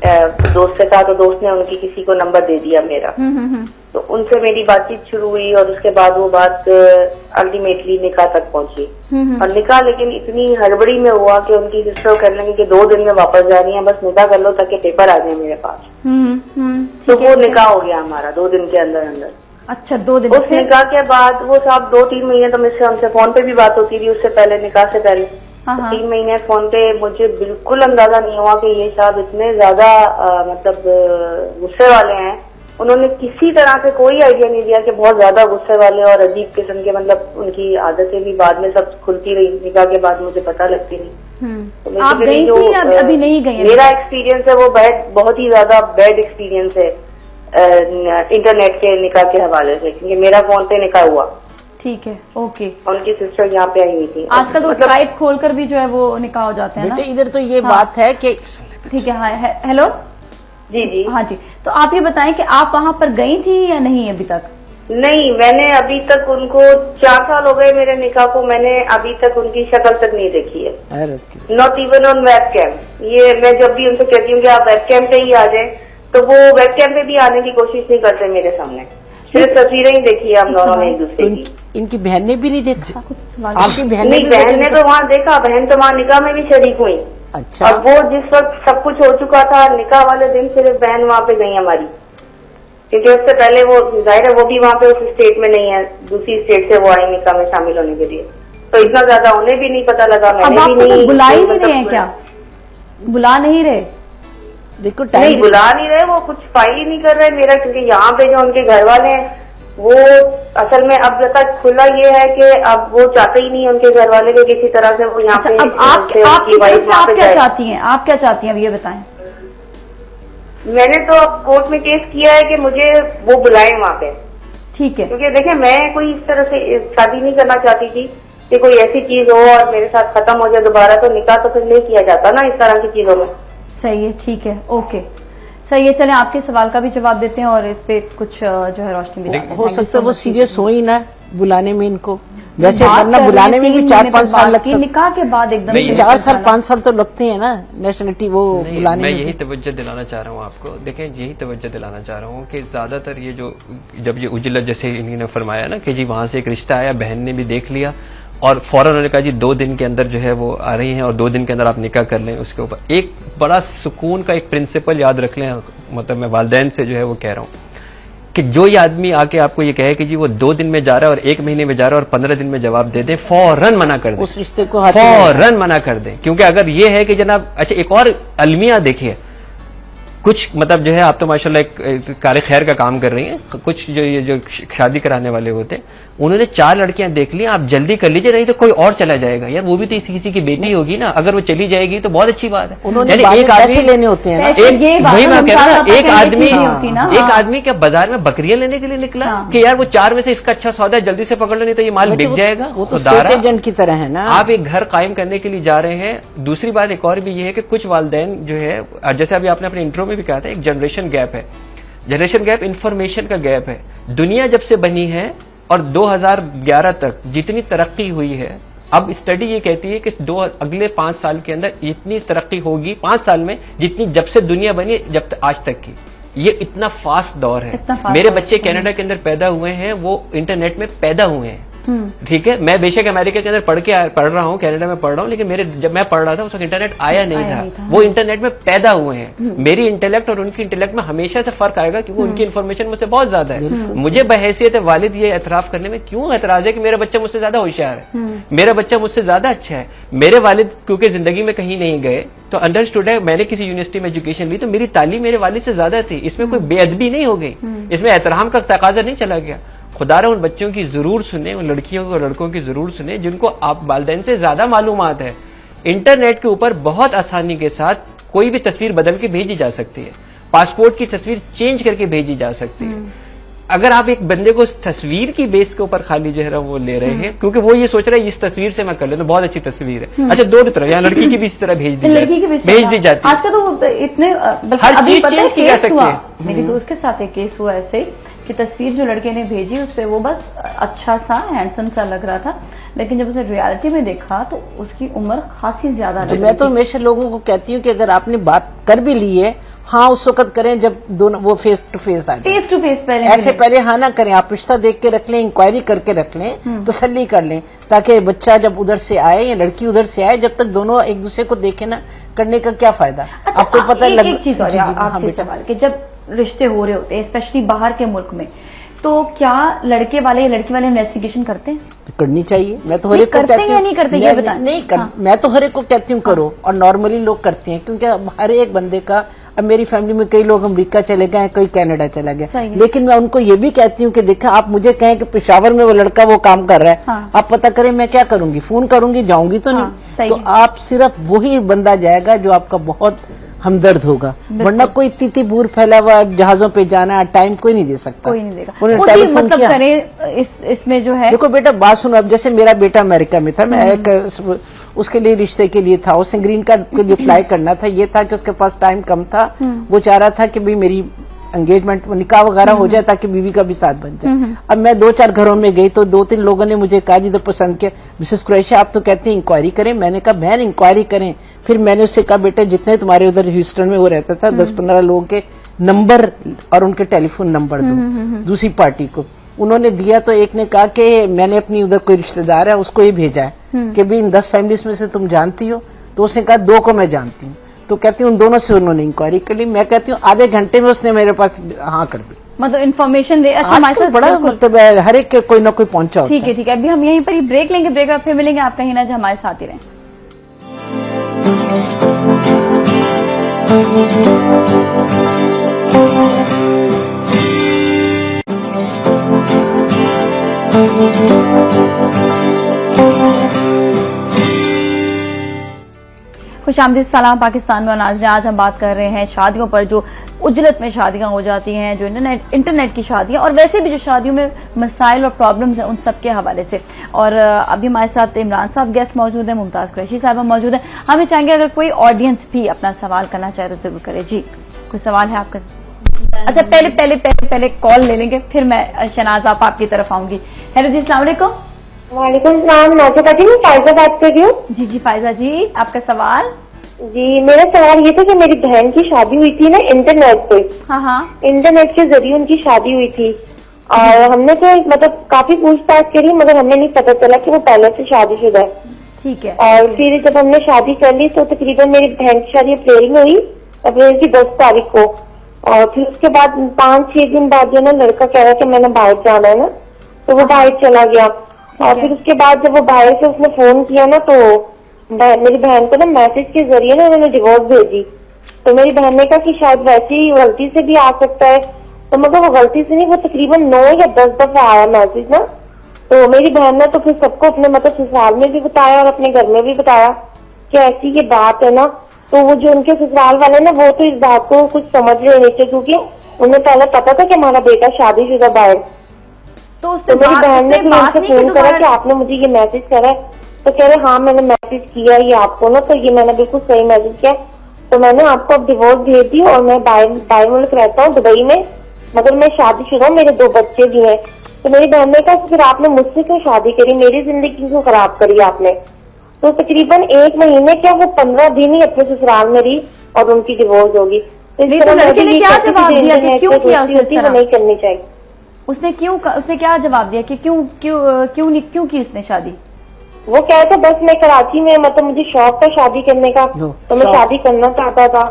दोस्त से कहा, तो दोस्त ने उनकी किसी को नंबर दे दिया मेरा। तो उनसे मेरी बातचीत शुरू हुई और उसके बाद वो बात अल्टीमेटली निकाह तक पहुंची। और निकाह लेकिन इतनी हड़बड़ी में हुआ कि उनकी सिस्टर कहने लगी कि 2 दिन में वापस जा रही है, बस निकाह कर लो ताकि पेपर आ जाए मेरे पास। तो वो निकाह हो गया हमारा 2 दिन के अंदर अंदर। अच्छा, 2 दिन। उस निकाह के बाद वो साहब 2-3 महीने तो मुझसे हमसे फोन पे भी बात होती थी, उससे पहले निकाह से पहले 3 महीने फोन पे। मुझे बिल्कुल अंदाजा नहीं हुआ कि ये साहब इतने ज्यादा मतलब गुस्से वाले हैं। उन्होंने किसी तरह से कोई आइडिया नहीं दिया कि बहुत ज्यादा गुस्से वाले और अजीब किस्म के, मतलब उनकी आदतें भी बाद में सब खुलती रही, निकाह के बाद मुझे पता लगती नहीं। तो आप गई थी या अभी नहीं गई? मेरा एक्सपीरियंस है वो बहुत ही ज्यादा बैड एक्सपीरियंस है इंटरनेट के निकाह के हवाले से, क्योंकि मेरा फोन पे निकाह हुआ। ठीक है, ओके। उनकी सिस्टर यहाँ पे आई हुई थी। आजकल तो स्काइप खोलकर भी जो है वो निकाह हो जाते हैं ना। इधर तो ये बात है कि ठीक है। हेलो जी। हाँ जी, तो आप ये बताएं कि आप वहाँ पर गई थी या नहीं अभी तक? नहीं, मैंने अभी तक उनको 4 साल हो गए मेरे निकाह को, मैंने अभी तक उनकी शक्ल तक नहीं देखी है। Not even on webcam. ये मैं जब भी उनसे कहती हूँ कि आप वेबकैम पे ही आ जाए, तो वो वेबकैम पे भी आने की कोशिश नहीं करते मेरे सामने। सिर्फ तस्वीरें ही देखी है हम दोनों ने एक दूसरे की। इनकी बहन ने भी नहीं देखा? आपकी बहन ने तो वहाँ देखा, बहन तो वहाँ निकाह में भी शरीक हुई। अच्छा। और वो जिस वक्त सब कुछ हो चुका था, निकाह वाले दिन सिर्फ बहन वहाँ पे गई हमारी, क्योंकि उससे पहले वो जाहिर है वो भी वहाँ पे उस स्टेट में नहीं है, दूसरी स्टेट से वो आई निकाह में शामिल होने के लिए। तो इतना ज्यादा उन्हें भी नहीं पता लगा, मैंने भी नहीं। बुला ही नहीं रहे हैं क्या? बुला नहीं रहे? देखो नहीं बुला नहीं रहे, वो कुछ फाइल ही नहीं कर रहे मेरा, क्योंकि यहाँ पे जो उनके घर वाले हैं वो असल में अब तक खुला ये है कि अब वो चाहते ही नहीं उनके घर वाले के किसी तरह से वो यहाँ पे। अब आप क्या चाहती हैं? आप क्या चाहती हैं अब ये बताएं। मैंने तो अब कोर्ट में केस किया है कि मुझे वो बुलाएं वहाँ पे। ठीक है, क्योंकि देखिए मैं कोई इस तरह से शादी नहीं करना चाहती थी कि कोई ऐसी चीज हो और मेरे साथ खत्म हो जाए दोबारा, तो निकाह तो फिर नहीं किया जाता ना इस तरह की चीजों में। सही है, ठीक है, ओके, सही है। चलें आपके सवाल का भी जवाब देते हैं और इस पे कुछ जो है रोशनी भी हो सकता है वो सीरियस हो ही ना बुलाने में इनको, वैसे वरना बुलाने में भी 4-5 साल लगते हैं। निकाह के बाद एकदम 4 साल 5 साल तो लगते हैं ना नेशनलिटी वो बुलाने में। मैं यही तवज्जो दिलाना चाह रहा हूँ आपको, देखें यही तवज्जो दिलाना चाह रहा हूँ कि ज्यादातर ये जो जब ये उजलत जैसे इन्होंने फरमाया ना कि जी वहां से एक रिश्ता आया, बहन ने भी देख लिया और फौरन उन्होंने कहा जी 2 दिन के अंदर जो है वो आ रही हैं और 2 दिन के अंदर आप निकाह कर लें। उसके ऊपर एक बड़ा सुकून का एक प्रिंसिपल याद रख लें, मतलब मैं वालिदैन से जो है वो कह रहा हूँ, कि जो ये आदमी आके आपको ये कहे कि जी वो 2 दिन में जा रहा है और 1 महीने में जा रहा है और 15 दिन में जवाब दे दे, फौरन मना कर दे, उस रिश्ते को फौरन मना कर दे। क्योंकि अगर ये है कि जनाब, अच्छा एक और अलमिया देखिए, कुछ मतलब जो है, आप तो माशाल्लाह एक कार खैर का काम कर रही हैं, कुछ जो ये जो शादी कराने वाले होते हैं, उन्होंने 4 लड़कियां देख ली, आप जल्दी कर लीजिए नहीं तो कोई और चला जाएगा। यार वो भी तो किसी की बेटी होगी ना, अगर वो चली जाएगी तो बहुत अच्छी बात है। उन्होंने एक आदमी लेने होते हैं, वही मैं कह रहा हूँ, एक आदमी क्या बाजार में बकरियां लेने के लिए निकला कि यार वो 4 में से इसका अच्छा सौदा है, जल्दी से पकड़ लो नहीं तो ये माल बिक जाएगा। वो तो स्टेट एजेंट की तरह है ना। आप एक घर कायम करने के लिए जा रहे हैं। दूसरी बात एक और भी ये है कि कुछ वालिदैन जो है, जैसे अभी आपने अपने इंट्रो में भी कहा था, एक जनरेशन गैप है। जनरेशन गैप इंफॉर्मेशन का गैप है। दुनिया जब से बनी है और 2011 तक जितनी तरक्की हुई है, अब स्टडी ये कहती है कि अगले 5 साल के अंदर इतनी तरक्की होगी 5 साल में जितनी जब से दुनिया बनी जब तक आज तक की। ये इतना फास्ट दौर है। मेरे बच्चे कनाडा के अंदर पैदा हुए हैं, वो इंटरनेट में पैदा हुए हैं। ठीक है, मैं बेशक अमेरिका के अंदर पढ़ रहा हूँ, कनाडा में पढ़ रहा हूँ, लेकिन जब मैं पढ़ रहा था उस वक्त इंटरनेट आया नहीं था। वो इंटरनेट में पैदा हुए हैं। मेरी इंटेलेक्ट और उनकी इंटेलेक्ट में हमेशा से फर्क आएगा क्योंकि उनकी इन्फॉर्मेशन मुझसे बहुत ज्यादा है। मुझे बहैसियत वालिद ये एतराफ करने में क्यों एतराज है कि मेरा बच्चा मुझसे ज्यादा होशियार है, मेरा बच्चा मुझसे ज्यादा अच्छा है। मेरे वालिद क्योंकि जिंदगी में कहीं नहीं गए तो अंडरस्टूड है, मैंने किसी यूनिवर्सिटी में एजुकेशन ली तो मेरी तालीम मेरे वालिद से ज्यादा थी। इसमें कोई बेअदबी नहीं हो गई, इसमें एहतराम का तकाजा नहीं चला गया। खुदारा उन बच्चों की जरूर सुने, उन लड़कियों और लड़कों की जरूर सुने जिनको आप वालिदैन से ज्यादा मालूमात है। इंटरनेट के ऊपर बहुत आसानी के साथ कोई भी तस्वीर बदल के भेजी जा सकती है, पासपोर्ट की तस्वीर चेंज करके भेजी जा सकती है। अगर आप एक बंदे को तस्वीर की बेस के ऊपर खाली जो है वो ले रहे हैं क्योंकि वो ये सोच रहा है इस तस्वीर से मैं कर लेता, बहुत अच्छी तस्वीर है, अच्छा दोनों तरफ, यहाँ लड़की की भी इसी तरह भेज दी जाती है। आज का तो इतने हर चीज चेंज की जा सकती है। मेरी दोस्त के साथ एक केस हुआ ऐसे कि तस्वीर जो लड़के ने भेजी उस पर वो बस अच्छा सा हैंडसम सा लग रहा था, लेकिन जब उसे रियलिटी में देखा तो उसकी उम्र खासी ज्यादा लग रही थी। मैं तो हमेशा लोगों को कहती हूँ कि अगर आपने बात कर भी ली है, हाँ उस वक्त करें जब दोनों वो फेस टू फेस आ जाए। फेस टू फेस पहले ऐसे पहले हाँ ना करें, आप रिश्ता देख के रख लें, इंक्वायरी करके रख लें, तसल्ली कर लें, ताकि बच्चा जब उधर से आए या लड़की उधर से आए, जब तक दोनों एक दूसरे को देखे ना, करने का क्या फायदा। अच्छा, आपको पता है एक चीज और आपसे सवाल कि जब रिश्ते हो रहे होते हैं स्पेशली बाहर के मुल्क में, तो क्या लड़के वाले या लड़की वाले इन्वेस्टिगेशन करते हैं? तो करनी चाहिए। मैं तो हर एक को कहती हूँ, मैं तो हर एक को कहती हूँ करो, और नॉर्मली लोग करते हैं क्योंकि हर एक बंदे का, अब मेरी फैमिली में कई लोग अमेरिका चले गए, कई कनाडा चला गया, लेकिन मैं उनको ये भी कहती हूँ कि देखा आप मुझे कहें कि पेशावर में वो लड़का वो काम कर रहा है, आप पता करें मैं क्या करूंगी, फोन करूंगी, जाऊंगी तो नहीं। तो आप सिर्फ वही बंदा जाएगा जो आपका बहुत हमदर्द होगा, वरना कोई इतनी बूर फैला हुआ जहाजों पे जाना टाइम कोई नहीं दे सकता, कोई नहीं देगा। उन्होंने टेलीफोन मतलब करें इसमें जो है, देखो बेटा बात सुनो, अब जैसे मेरा बेटा अमेरिका में था, मैं उसके लिए रिश्ते के लिए था, उसे ग्रीन कार्ड के लिए अप्लाई करना था, ये था कि उसके पास टाइम कम था, वो चाह रहा था कि भाई मेरी एंगेजमेंट निकाह वगैरह हो जाए ताकि बीवी का भी साथ बन जाए। अब मैं 2-4 घरों में गई तो 2-3 लोगों ने मुझे कहा जिधर पसंद किया, मिसेस कुरैशी आप तो कहते हैं इंक्वायरी करें, मैंने कहा बहन इंक्वायरी करें। फिर मैंने उससे कहा बेटा जितने तुम्हारे उधर ह्यूस्टन में वो रहता था 10-15 लोगों के नंबर और उनके टेलीफोन नंबर दो दूसरी पार्टी को। उन्होंने दिया तो एक ने कहा कि मैंने अपनी उधर कोई रिश्तेदार है उसको ही भेजा है कि भाई इन 10 फैमिलीज में से तुम जानती हो, तो उसने कहा 2 को मैं जानती हूँ। तो कहती हूँ उन दोनों से उन्होंने इंक्वायरी कर ली। मैं कहती हूँ आधे घंटे में उसने मेरे पास हाँ कर दी, मतलब इन्फॉर्मेशन दे। अच्छा हमारे साथ बड़ा मतलब हर एक के कोई ना कोई पहुंचा होता है। ठीक है ठीक है, अभी हम यहीं पर ही ब्रेक लेंगे, ब्रेक फिर मिलेंगे, आप कहीं ना जो हमारे साथ ही रहें। खुशामदीद सलाम पाकिस्तान में नाज़रीन, आज हम बात कर रहे हैं शादियों पर, जो उजलत में शादियां हो जाती हैं, जो इंटरनेट की शादियां और वैसे भी जो शादियों में मसाइल और प्रॉब्लम्स हैं उन सब के हवाले से। और अभी हमारे साथ इमरान साहब गेस्ट मौजूद हैं, मुमताज कुरैशी साहबा मौजूद हैं। हमें चाहेंगे अगर कोई ऑडियंस भी अपना सवाल करना चाहे तो जरूर करे। जी कोई सवाल है आपका? अच्छा पहले कॉल ले लेंगे, फिर मैं शनाज आपकी तरफ आऊंगी। हेलो जी अस्सलाम वालेकुम। वालेकुम सलाम, नाज़िया जी मैं फायजा बात कर रही हूँ। जी फायजा जी आपका सवाल? जी मेरा सवाल ये था कि मेरी बहन की शादी हुई थी ना इंटरनेट पे। हाँ इंटरनेट के जरिए उनकी शादी हुई थी और हमने तो मतलब काफी पूछताछ करी मगर हमें नहीं पता चला कि वो पहले से शादीशुदा है। ठीक है। और फिर जब हमने शादी कर ली तो तकरीबन मेरी बहन की शादी अप्रैल में हुई, अप्रैल की 10 तारीख को, और फिर उसके बाद 5-6 दिन बाद जो ना लड़का कह रहा कि मैंने बाहर जाना है ना, तो वो बाहर चला गया। और फिर उसके बाद जब वो बाहर से उसने फोन किया ना, तो मेरी बहन को ना मैसेज के जरिए ना उन्होंने डिवोर्स भेजी। तो मेरी बहन ने कहा कि शायद वैसे ही गलती से भी आ सकता है, तो मगर वो गलती से नहीं, वो तकरीबन 9 या 10 दफा आया मैसेज ना। तो मेरी बहन ने तो फिर सबको अपने मतलब ससुराल में भी बताया और अपने घर में भी बताया कि ऐसी ये बात है ना। तो वो जो उनके ससुराल वाले ना, वो तो इस बात को कुछ समझ रहे नहीं थे, क्योंकि उन्हें पहले पता था कि हमारा बेटा शादीशुदा बाहर। तो मेरी बहन ने फिर उनसे फोन करा कि आपने मुझे ये मैसेज करा है, तो कह रहे हाँ मैंने मैसेज किया ये आपको ना, तो ये मैंने बिल्कुल सही मैसेज किया, तो मैंने आपको अब डिवोर्स भेज दी और मैं बाहर मुल्क रहता हूँ दुबई में, मगर मैं शादीशुदा हूँ, मेरे 2 बच्चे भी हैं। तो मेरी बहन ने कहा फिर आपने मुझसे क्यों शादी करी, मेरी जिंदगी क्यों खराब करी आपने। तो तकरीबन 1 महीने क्या वो 15 दिन ही अपने ससुराल में रही और उनकी डिवोर्स होगी। तो इस तरह लड़के ने क्या जवाब दिया कि क्यों किया वो नहीं करनी चाहिए। उसने क्या जवाब दिया कि क्यों की उसने शादी? वो कहता बस मैं कराची में, मतलब मुझे शौक था शादी करने का, तो मैं शादी करना चाहता था।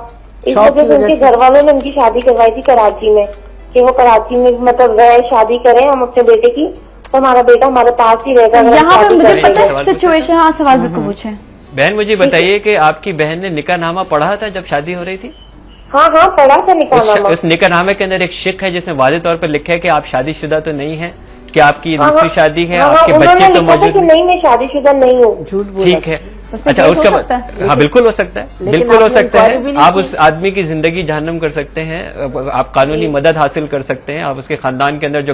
इस वजह से उनके घर वालों ने उनकी शादी करवाई थी कराची में, कि वो कराची में मतलब वह शादी करें हम अपने बेटे की, तो हमारा बेटा हमारे पास ही रहेगा। यहाँ पे मुझे पता है सिचुएशन। हाँ, सवाल बिल्कुल पूछे। बहन मुझे बताइए कि आपकी बहन ने निकाहनामा पढ़ा था जब शादी हो रही थी? हाँ पढ़ा था निकाहनामा। उस निकाहनामे के अंदर एक शिक है जिसमें वाज़ेह तौर पर लिखा है कि आप शादीशुदा तो नहीं है, कि आपकी दूसरी शादी है, आपके बच्चे तो मौजूद नहीं, मैं शादीशुदा नहीं हूँ। झूठ बोला। ठीक है, अच्छा उसका हाँ बिल्कुल हो सकता है, बिल्कुल हो सकता है। आप उस आदमी की जिंदगी जहन्नम कर सकते हैं, आप कानूनी मदद हासिल कर सकते हैं, आप उसके खानदान के अंदर जो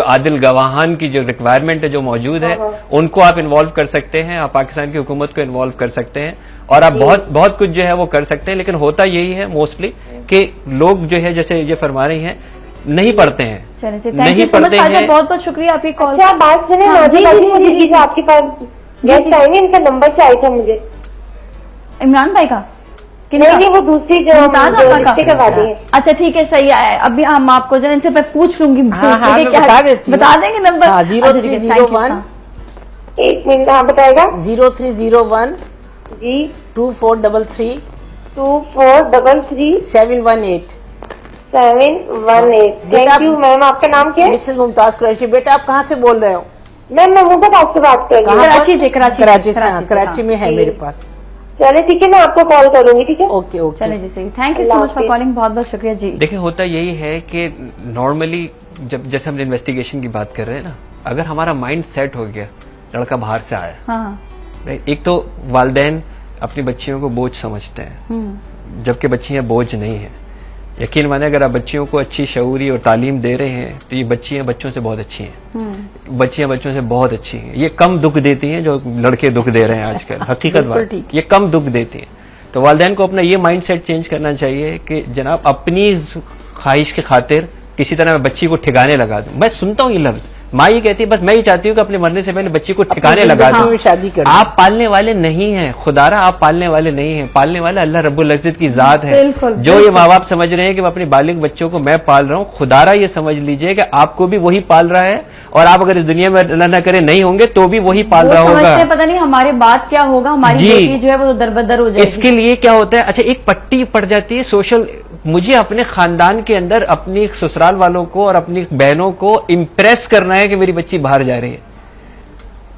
आदिल गवाहान की जो रिक्वायरमेंट है जो मौजूद है उनको आप इन्वॉल्व कर सकते हैं, आप पाकिस्तान की हुकूमत को इन्वॉल्व कर सकते हैं, और आप बहुत कुछ जो है वो कर सकते हैं। लेकिन होता यही है मोस्टली कि लोग जो है जैसे ये फरमा रही हैं नहीं पढ़ते हैं, नहीं पढ़ते हैं। बहुत बहुत शुक्रिया आपकी कॉल। आप बात सुने, आपके पास गेस्ट आएंगे, इनका नंबर चाहिए था मुझे। इमरान भाई का? नहीं वो दूसरी जो करवा दी है। अच्छा ठीक है, सही है। अभी हम आपको जो इनसे मैं पूछ लूंगी, बता देंगे नंबर। 0301 1 मिनट। हाँ बताएगा। 0301 जी 2433 2433 718 718। Thank you ma'am. आपका नाम क्या है? मिसेस मुमताज कुरैशी। बेटा आप कहाँ से बोल रहे हो? मैम मैं मुमताज आपसे बात कर रही हूँ। कराची से। कराची में है मेरे पास। चले ठीक है, मैं आपको कॉल करूंगी। ठीक है, ओके ओके। चले जी सही। Thank you so much for calling, बहुत बहुत शुक्रिया जी। देखिए होता यही है कि नॉर्मली जब जैसे हम इन्वेस्टिगेशन की बात कर रहे हैं ना, अगर हमारा माइंड सेट हो गया, लड़का बाहर से आया, हाँ। एक तो वालिदैन अपनी बच्चियों को बोझ समझते हैं, जबकि बच्चियां बोझ नहीं है। यकीन माने अगर आप बच्चियों को अच्छी शऊरी और तालीम दे रहे हैं तो ये बच्चियां बच्चों से बहुत अच्छी हैं, बच्चियां बच्चों से बहुत अच्छी हैं। ये कम दुख देती हैं जो लड़के दुख दे रहे हैं आजकल, हकीकत बात, ये कम दुख देती हैं। तो वालिदैन को अपना ये माइंडसेट चेंज करना चाहिए कि जनाब अपनी ख्वाहिश के खातिर किसी तरह मैं बच्ची को ठिकाने लगा दूं। मैं सुनता हूँ ये लफ्ज, माँ ये कहती है बस मैं ये चाहती हूँ कि अपने मरने से पहले बच्ची को ठिकाने लगा दूं, शादी कर। आप पालने वाले नहीं हैं, खुदारा आप पालने वाले नहीं हैं, पालने वाला अल्लाह रब्बुल इज्जत की जात है। जो ये माँ बाप समझ रहे हैं कि मैं अपने बालिग बच्चों को मैं पाल रहा हूँ, खुदारा ये समझ लीजिए कि आपको भी वही पाल रहा है, और आप अगर इस दुनिया में अल्लाह न करे नहीं होंगे तो भी वही पाल रहा होगा। पता नहीं हमारे बाद क्या होगा, हमारी बेटी जो है वो दरबदर हो जाएगी। इसके लिए क्या होता है, अच्छा एक पट्टी पड़ जाती है सोशल, मुझे अपने खानदान के अंदर अपनी ससुराल वालों को और अपनी बहनों को इम्प्रेस करना है कि मेरी बच्ची बाहर जा रही है,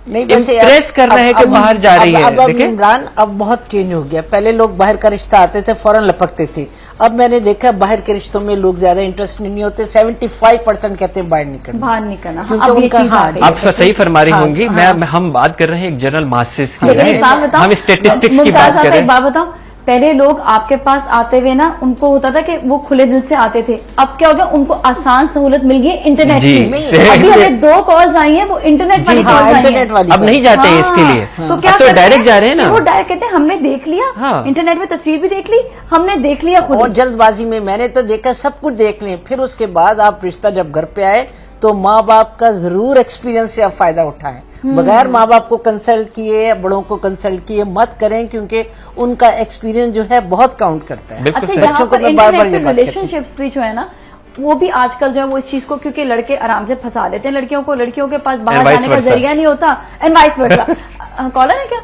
नहीं इम्प्रेस करना है कि बाहर जा रही है। अब इमरान अब बहुत चेंज हो गया। पहले लोग बाहर का रिश्ता आते थे फौरन लपकते थे, अब मैंने देखा बाहर के रिश्तों में लोग ज्यादा इंटरेस्ट नहीं होते। 75% कहते हैं बाहर निकलना, क्योंकि उनका आप सही फरमा रही होंगी। हम बात कर रहे हैं एक जनरल मासेस की, हम स्टेटिस्टिक्स की बात कर रहे हैं। बताओ, पहले लोग आपके पास आते हुए ना उनको होता था कि वो खुले दिल से आते थे, अब क्या हो गया, उनको आसान सहूलत मिल गई इंटरनेट की। अभी हमें 2 कॉल्स आई हैं, वो इंटरनेट वाली कॉल्स आई हैं। अब नहीं जाते हैं इसके लिए, तो क्या तो डायरेक्ट जा रहे हैं ना, वो डायरेक्ट कहते हैं हमने देख लिया, इंटरनेट में तस्वीर भी देख ली, हमने देख लिया खुद। और जल्दबाजी में मैंने तो देखा सब कुछ देख लें, फिर उसके बाद आप रिश्ता जब घर पे आए तो माँ बाप का जरूर एक्सपीरियंस से आप फायदा उठाएं, बगैर माँ बाप को कंसल्ट किए, बड़ों को कंसल्ट किए मत करें, क्योंकि उनका एक्सपीरियंस जो है बहुत काउंट करता है। अच्छा, यहाँ पर इंटरनेट रिलेशनशिप्स भी जो है ना, वो भी आजकल जो है वो इस चीज को, क्योंकि लड़के आराम से फंसा लेते हैं लड़कियों को, लड़कियों के पास बाहर जाने का जरिया नहीं होता, एंड वाइस वर्सा। कॉलर है क्या?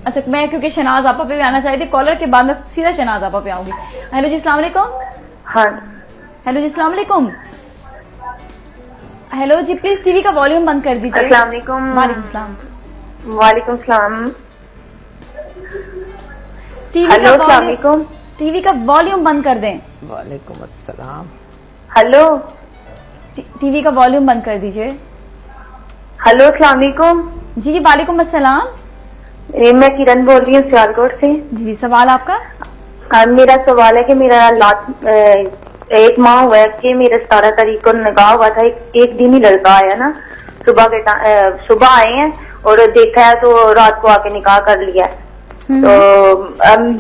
अच्छा, मैं क्योंकि शहनाज आपा पे भी आना चाहती थी, कॉलर के बाद में सीधा शहनाज आपा पे आऊंगी। हेलो जी, अस्सलाम वालेकुम। हाँ हेलो जी, अस्सलाम वालेकुम। हेलो जी, प्लीज टीवी का वॉल्यूम बंद कर दीजिए। अस्सलाम वालेकुम। वालेकुम सलाम। वालेकुम सलाम। हेलो, अस्सलाम वालेकुम। टीवी का वॉल्यूम बंद कर दें। वालेकुम अस्सलाम। हेलो, टीवी का वॉल्यूम बंद कर दीजिए। हेलो, अस्सलाम वालेकुम। जी वालेकुम अस्सलाम। मैं किरण बोल रही हूँ सियालकोट से। जी, सवाल आपका? मेरा सवाल है कि मेरा एक माह हुआ है कि मेरे 17 तारीख को निकाह हुआ था। एक दिन ही लड़का आया ना, सुबह आए हैं और देखा है तो रात को आके निकाह कर लिया। तो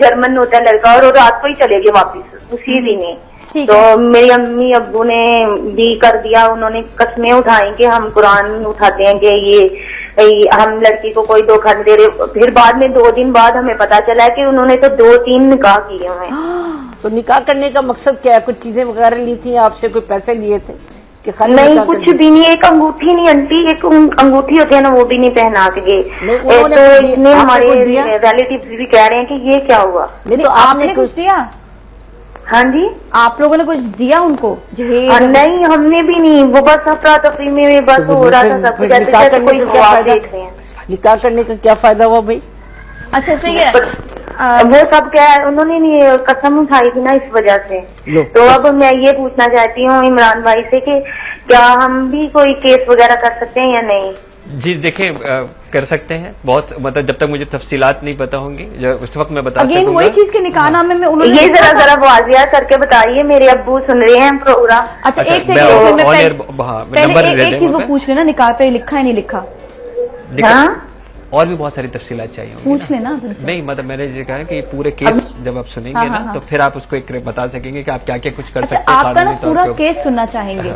जर्मन होता है लड़का और रात को ही चले गए वापिस उसी दिन ही। तो मेरी अम्मी अब्बू ने भी कर दिया, उन्होंने कस्में उठाई कि हम कुरान उठाते हैं कि ये हम लड़की को कोई धोखा नहीं दे रहे। फिर बाद में 2 दिन बाद हमें पता चला कि उन्होंने तो 2-3 निकाह किए हुए हैं। तो निकाह करने का मकसद क्या है? कुछ चीजें वगैरह ली थी आपसे, कोई पैसे लिए थे कि खाली? नहीं, कुछ भी नहीं। एक अंगूठी नहीं आंटी, एक अंगूठी होती है ना, वो भी नहीं पहना के गए। तो इतने हमारे रिलेटिव्स भी कह रहे हैं कि ये क्या हुआ। नहीं तो आपने कुछ दिया? हाँ जी, आप लोगों ने कुछ दिया उनको? नहीं, हमने भी नहीं। वो बस अफरा तफरी में बस हो रहा था सब कुछ। निकाह करने का क्या फायदा? निकाह करने का क्या फायदा हुआ भाई? अच्छा, सही है। वो सब क्या है, उन्होंने नहीं कसम उठाई थी ना इस वजह से। तो अब मैं ये पूछना चाहती हूँ इमरान भाई से कि क्या हम भी कोई केस वगैरह कर सकते हैं या नहीं? जी देखिए, कर सकते हैं। बहुत मतलब जब तक मुझे तफसीलात नहीं पता होंगी उस वक्त मैं बता सकूंगा। वही चीज के निकाहनामे में उन्होंने ये जरा वाजिया करके बताइए, मेरे अब्बू सुन रहे हैं प्रोग्राम। अच्छा, एक सेकंड, एक चीज वो पूछ लेना, निकाह पे लिखा है नहीं लिखा? और भी बहुत सारी तफसीलात चाहिए पूछ लेना। नहीं मतलब मैंने ये कहा कि पूरे केस जब आप सुनेंगे ना तो फिर आप उसको एक बता सकेंगे कि आप क्या क्या कुछ कर सकते हैं। आपका ना पूरा केस सुनना चाहेंगे।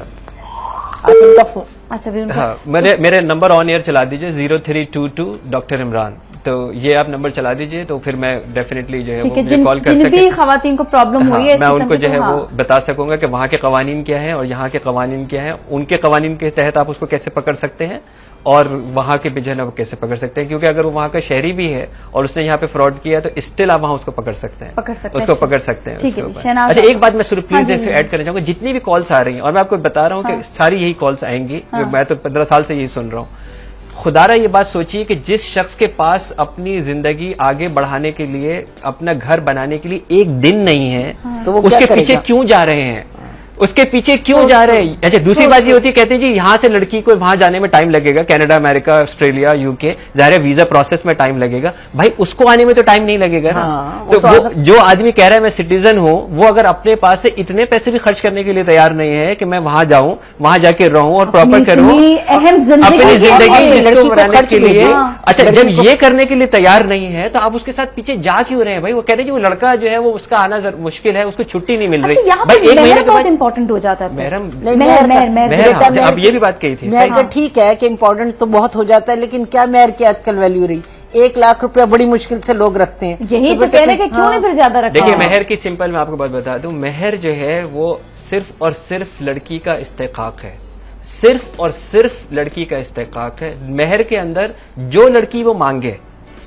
अच्छा, हाँ, मेरे नंबर ऑन एयर चला दीजिए 0322 डॉक्टर इमरान। तो ये आप नंबर चला दीजिए तो फिर मैं डेफिनेटली जो है वो मुझे कॉल कर सके। खवातीन को प्रॉब्लम हुई है मैं उनको जो है वो बता सकूंगा कि वहाँ के कवानीन क्या है और यहाँ के कवानीन क्या है। उनके कवानीन के तहत आप उसको कैसे पकड़ सकते हैं और वहां के जो है ना वो कैसे पकड़ सकते हैं, क्योंकि अगर वो वहां का शहरी भी है और उसने यहाँ पे फ्रॉड किया तो स्टिल आप वहां उसको पकड़ सकते हैं, उसको पकड़ सकते हैं। अच्छा, एक बात मैं प्लीज ऐसे ऐड करना चाहूंगा, जितनी भी कॉल्स आ रही हैं और मैं आपको बता रहा हूँ कि सारी यही कॉल्स आएंगी। मैं तो 15 साल से यही सुन रहा हूँ। खुदारा ये बात सोचिए कि जिस शख्स के पास अपनी जिंदगी आगे बढ़ाने के लिए, अपना घर बनाने के लिए एक दिन नहीं है, तो वो उसके पीछे क्यों जा रहे हैं? उसके पीछे क्यों जा रहे हैं? अच्छा, दूसरी बात ये होती है, कहते हैं जी यहाँ से लड़की को वहां जाने में टाइम लगेगा, कनाडा, अमेरिका, ऑस्ट्रेलिया, यूके, जाहिर है वीजा प्रोसेस में टाइम लगेगा। भाई उसको आने में तो टाइम नहीं लगेगा ना। तो वो जो आदमी कह रहा है मैं सिटीजन हूँ, वो अगर अपने पास से इतने पैसे भी खर्च करने के लिए तैयार नहीं है कि मैं वहां जाऊं, वहां जाके रहूं और प्रॉपर करूं अपनी जिंदगी जिसको बनाने के लिए। अच्छा, जब ये करने के लिए तैयार नहीं है तो आप उसके साथ पीछे जा क्यों रहे हैं? भाई वो कह रहे हैं वो लड़का जो है वो उसका आना मुश्किल है, उसको छुट्टी नहीं मिल रही। भाई एक महीने के बाद इम्पोर्टेंट हो जाता है। अब ये भी बात कही थी। मेहर ठीक है कि इम्पोर्टेंट तो बहुत हो जाता है, लेकिन क्या मेहर की आजकल वैल्यू रही? 1 लाख रुपया बड़ी मुश्किल से लोग रखते हैं। यही तो कहने के क्यों नहीं फिर ज्यादा रखते? देखिए, मेहर की सिंपल मैं आपको बात बता दूं, मेहर जो है वो सिर्फ और सिर्फ लड़की का इस्तेकाक है, सिर्फ और सिर्फ लड़की का इस्तेकाक है। मेहर के अंदर जो लड़की वो मांगे,